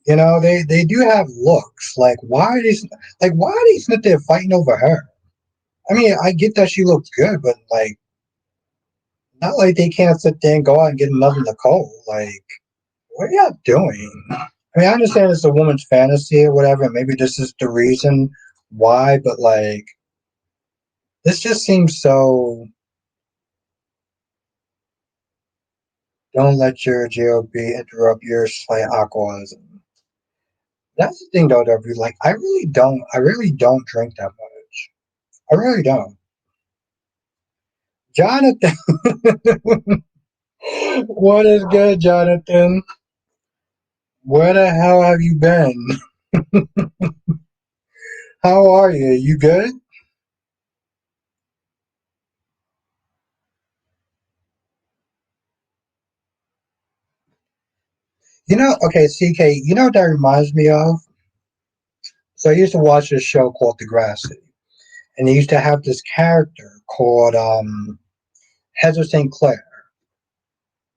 they do have looks. Like, why are they sitting there fighting over her? I mean, I get that she looks good, but like, not like they can't sit there and go out and get another Nicole. Like, what are y'all doing? I mean, I understand it's a woman's fantasy or whatever. And maybe this is the reason why, but like, this just seems so. Don't let your job interrupt your slight alcoholism. That's the thing, though, W. Like, I really don't drink that much. I really don't. Jonathan, what is good, Jonathan? Where the hell have you been? How are you? You good? Okay, CK, you know what that reminds me of? So I used to watch this show called Degrassi, and they used to have this character called Heather St. Clair.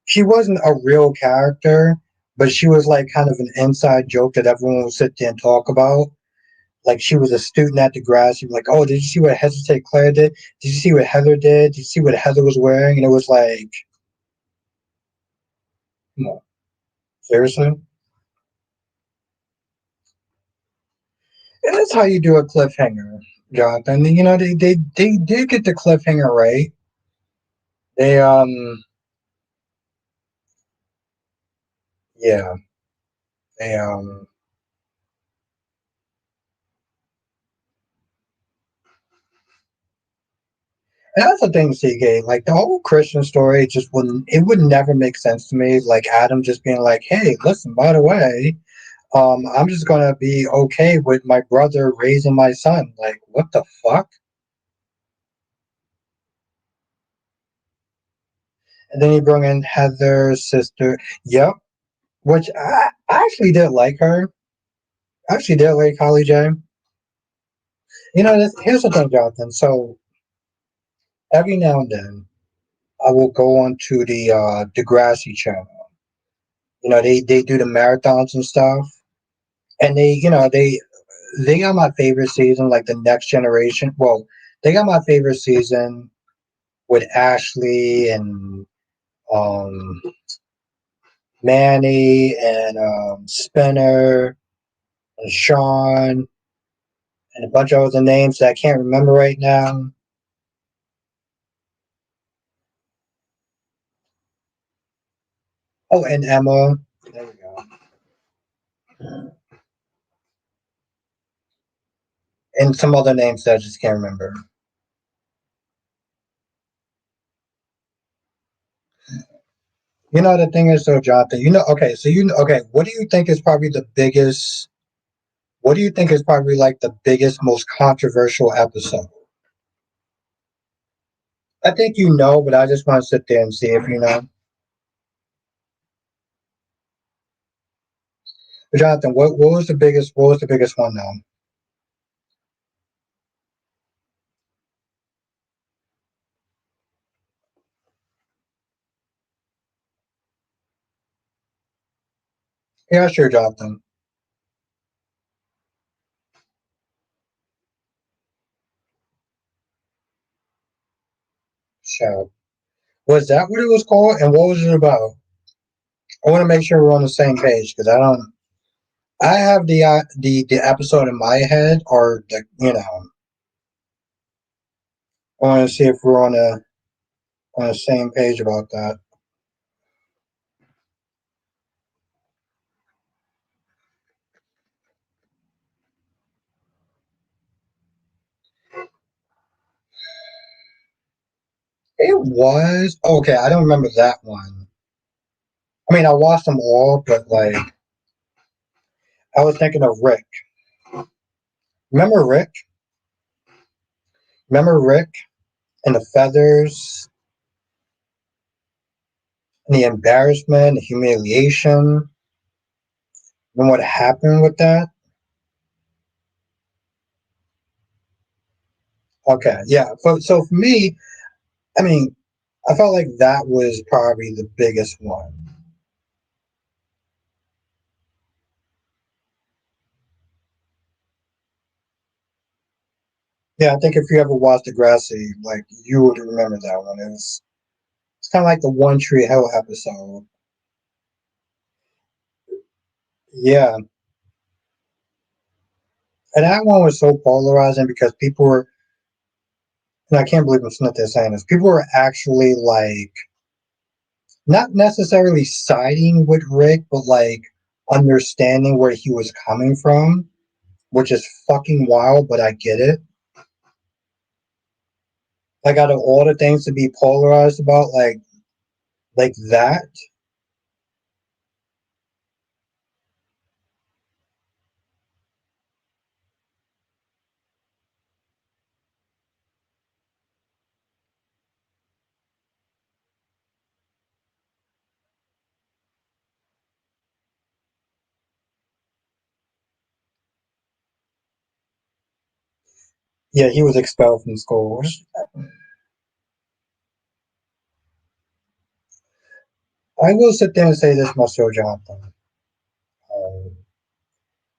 She wasn't a real character, but she was like kind of an inside joke that everyone would sit there and talk about. Like she was a student at Degrassi, like, oh, did you see what Heather St. Clair did? Did you see what Heather did? Did you see what Heather was wearing? And it was like, come on, seriously? And that's how you do a cliffhanger, Jonathan. They did get the cliffhanger right. They yeah, they And that's the thing, CK. Like the whole Christian story just wouldn't. It would never make sense to me. Like Adam just being like, "Hey, listen, by the way, I'm just gonna be okay with my brother raising my son." Like, what the fuck? And then he brought in Heather's sister. Yep. Which I actually did like her. I actually did like Holly J. Here's the thing, Jonathan. So every now and then, I will go on to the Degrassi channel. They do the marathons and stuff, and they got my favorite season, like the Next Generation. Well, they got my favorite season with Ashley and um, Manny and Spinner and Sean and a bunch of other names that I can't remember right now. Oh, and Emma. There we go. And some other names that I just can't remember. The thing is, though, Jonathan. Okay. So okay. What do you think is probably the biggest? What do you think is probably like the biggest, most controversial episode? I think you know, but I just want to sit there and see if you know. But Jonathan, what was the biggest? What was the biggest one now? Yeah, sure, Jonathan. So, was that what it was called, and what was it about? I want to make sure we're on the same page because I don't. I have the episode in my head, or I want to see if we're on the same page about that. It was okay. I don't remember that one. I mean, I watched them all, but like I was thinking of Rick. Remember Rick? Remember Rick and the feathers and the embarrassment, the humiliation, and what happened with that? Okay, yeah. So for me, I mean, I felt like that was probably the biggest one. Yeah, I think if you ever watched Degrassi, like you would remember that one. It's kind of like the One Tree Hill episode. Yeah, and that one was so polarizing because people were, and I can't believe I'm not there saying this. People were actually like not necessarily siding with Rick, but like understanding where he was coming from, which is fucking wild. But I get it. Like out of all the things to be polarized about, like that, yeah, he was expelled from school. I will sit there and say this, Mr. Jonathan. Um,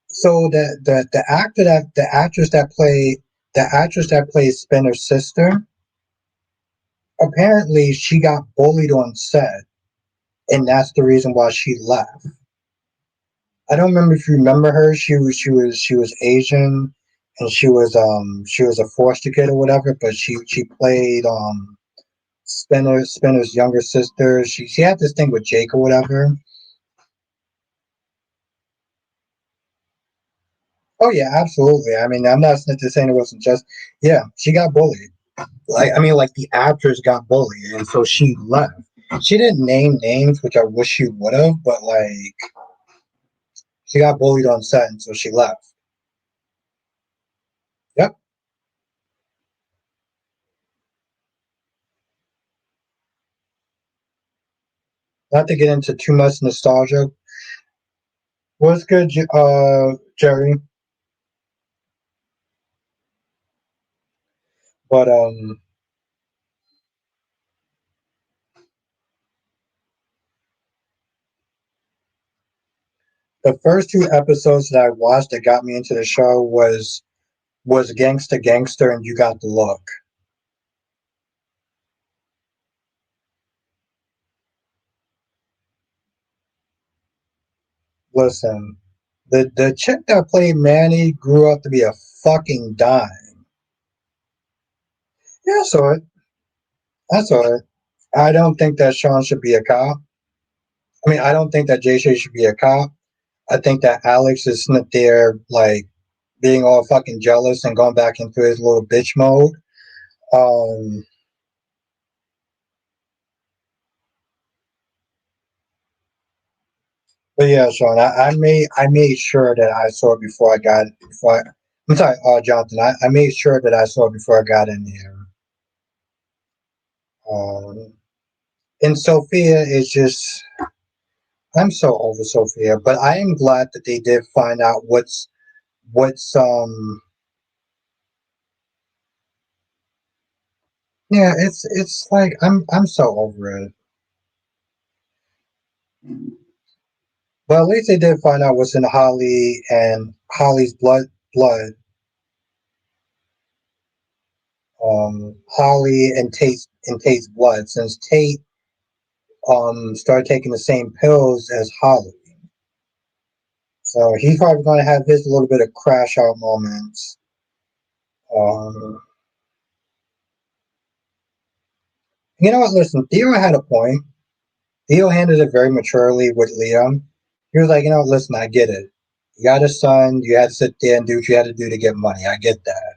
so the actor that the actress that plays Spinner's sister, apparently she got bullied on set, and that's the reason why she left. I don't remember if you remember her. She was Asian, and she was a foster kid or whatever. But she played Spinner's younger sister. She had this thing with Jake or whatever. Oh yeah, absolutely. I mean, I'm not just saying it wasn't just. Yeah, she got bullied. Like I mean, like the actress got bullied, and so she left. She didn't name names, which I wish she would have, but like she got bullied on set, and so she left. Yep. Not to get into too much nostalgia. What's good, Jerry? But the first two episodes that I watched that got me into the show was Gangsta Gangster and You Got the Look. Listen, the chick that played Manny grew up to be a fucking dime. Yeah, I saw it. I saw it. I don't think that Sean should be a cop. I mean, I don't think that Jay should be a cop. I think that Alex is sitting there like being all fucking jealous and going back into his little bitch mode. Um, but yeah, Sean, I made sure that I saw it before I got before I, I'm sorry, Jonathan. I made sure that I saw it before I got in here. Um, and Sophia is just I'm so over Sophia, but I am glad that they did find out what's yeah, it's like I'm so over it. But at least they did find out what's in Holly and Holly's blood, Holly and Tate's blood, since Tate started taking the same pills as Holly. So he's probably gonna have his little bit of crash out moments. Um you know what, listen, Theo had a point. Theo handled it very maturely with Liam. He was like, you know, listen, I get it. You got a son, you had to sit there and do what you had to do to get money. I get that.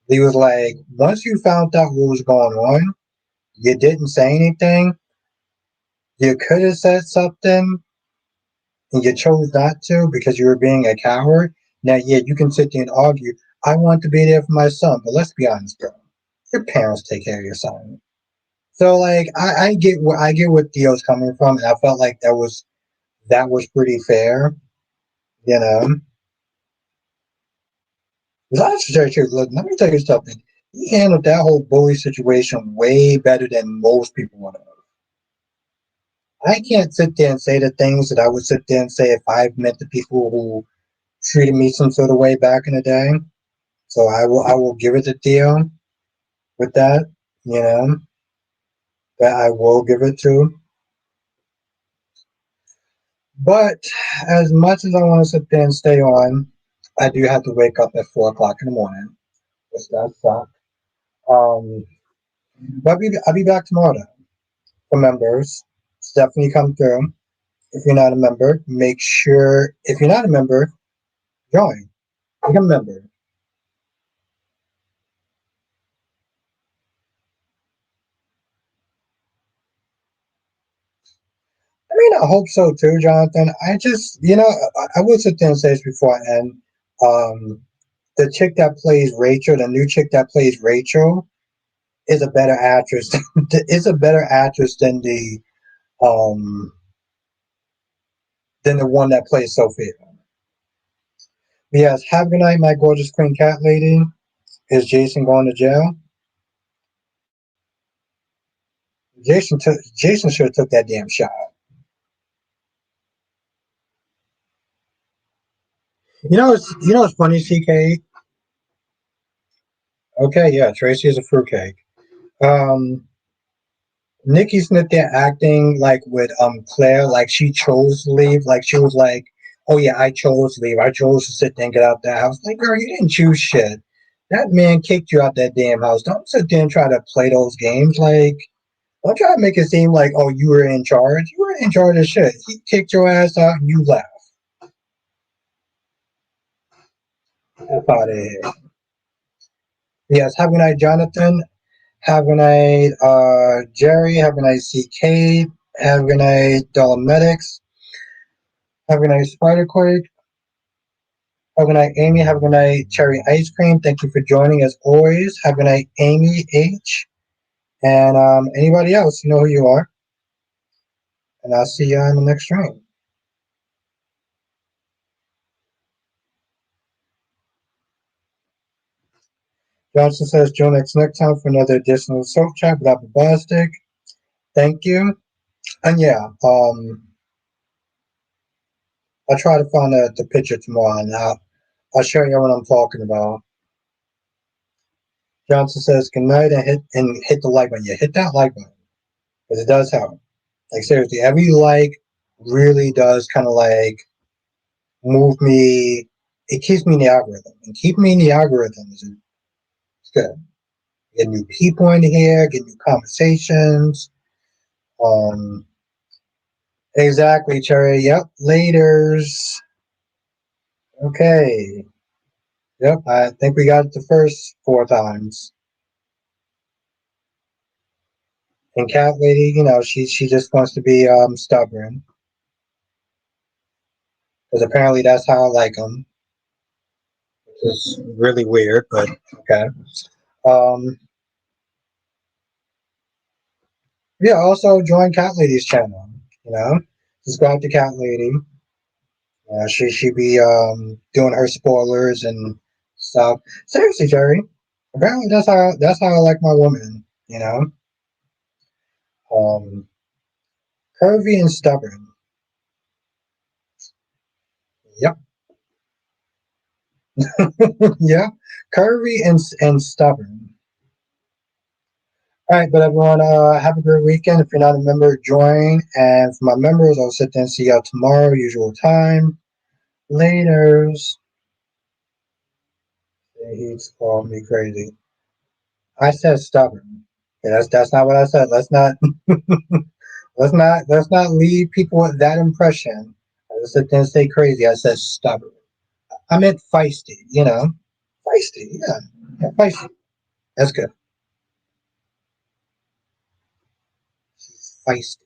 He was like, once you found out what was going on, you didn't say anything. You could have said something and you chose not to because you were being a coward. Now, yeah, you can sit there and argue, I want to be there for my son, but let's be honest, bro. Your parents take care of your son. So like I get what Theo's coming from, and I felt like that was pretty fair, you know. That's very true. Look, let me tell you something. He handled that whole bully situation way better than most people would have. I can't sit there and say the things that I would sit there and say if I've met the people who treated me some sort of way back in the day. So I will give it to Theo with that, you know, that I will give it to. But as much as I want to sit there and stay on, I do have to wake up at 4 o'clock in the morning, which does suck. Um, but I'll be back tomorrow though, for members. Definitely come through. If you're not a member, make sure if you're not a member, join. Become a member. I mean, I hope so too, Jonathan. I just, I will sit there and say this before I end. Um, the chick that plays Rachel, the new chick that plays Rachel, is a better actress. Is a better actress um than the one that plays Sophia. Yes. Have a good night, my gorgeous queen cat lady. Is Jason going to jail? Jason should have took that damn shot. You know it's funny, CK. Okay, yeah, Tracy is a fruitcake. Um, Nikki Smith there acting like with Claire, like she chose to leave. Like she was like, "Oh yeah, I chose to leave. I chose to sit there and get out that house." Like, girl, you didn't choose shit. That man kicked you out that damn house. Don't sit there and try to play those games. Like, don't try to make it seem like, oh, you were in charge. You were in charge of shit. He kicked your ass out and you left. F out of here. Yes, have a good night, Jonathan. Have a night, Jerry. Have a night, CK. Have a night, Dolomedics. Have a night, Spiderquake. Have a good night, Amy. Have a good night, Cherry Ice Cream. Thank you for joining as always. Have a good night, Amy H. And anybody else, you know who you are. And I'll see you on the next stream. Johnson says, join us next time for another edition of Soap Chat with Apple Bombastic. Thank you. And yeah, I'll try to find the picture tomorrow and I'll show you what I'm talking about. Johnson says, good night and hit the like button. Yeah, hit that like button. Because it does help. Like seriously, every like really does kind of like move me. It keeps me in the algorithm, and keeping me in the algorithm is good. Get new people in here, get new conversations. Um, exactly, Cherry. Yep. Laters. Okay. Yep. I think we got it the first 4 times. And Cat Lady, she just wants to be stubborn because apparently that's how I like them. Which is really weird, but okay. Um, yeah. Also join Cat Lady's channel. You know, subscribe to Cat Lady. She be doing her spoilers and stuff. Seriously, Jerry. Apparently that's how I like my woman. Um, curvy and stubborn. Yep. Yeah, curvy and stubborn. All right, but everyone, have a great weekend. If you're not a member, join. And for my members, I'll sit there and see y'all tomorrow, usual time. Laters. He's called me crazy. I said stubborn. Yeah, that's not what I said. Let's not leave people with that impression. I just didn't say crazy. I said stubborn. I meant feisty. Feisty. Yeah, feisty. That's good. Feisty.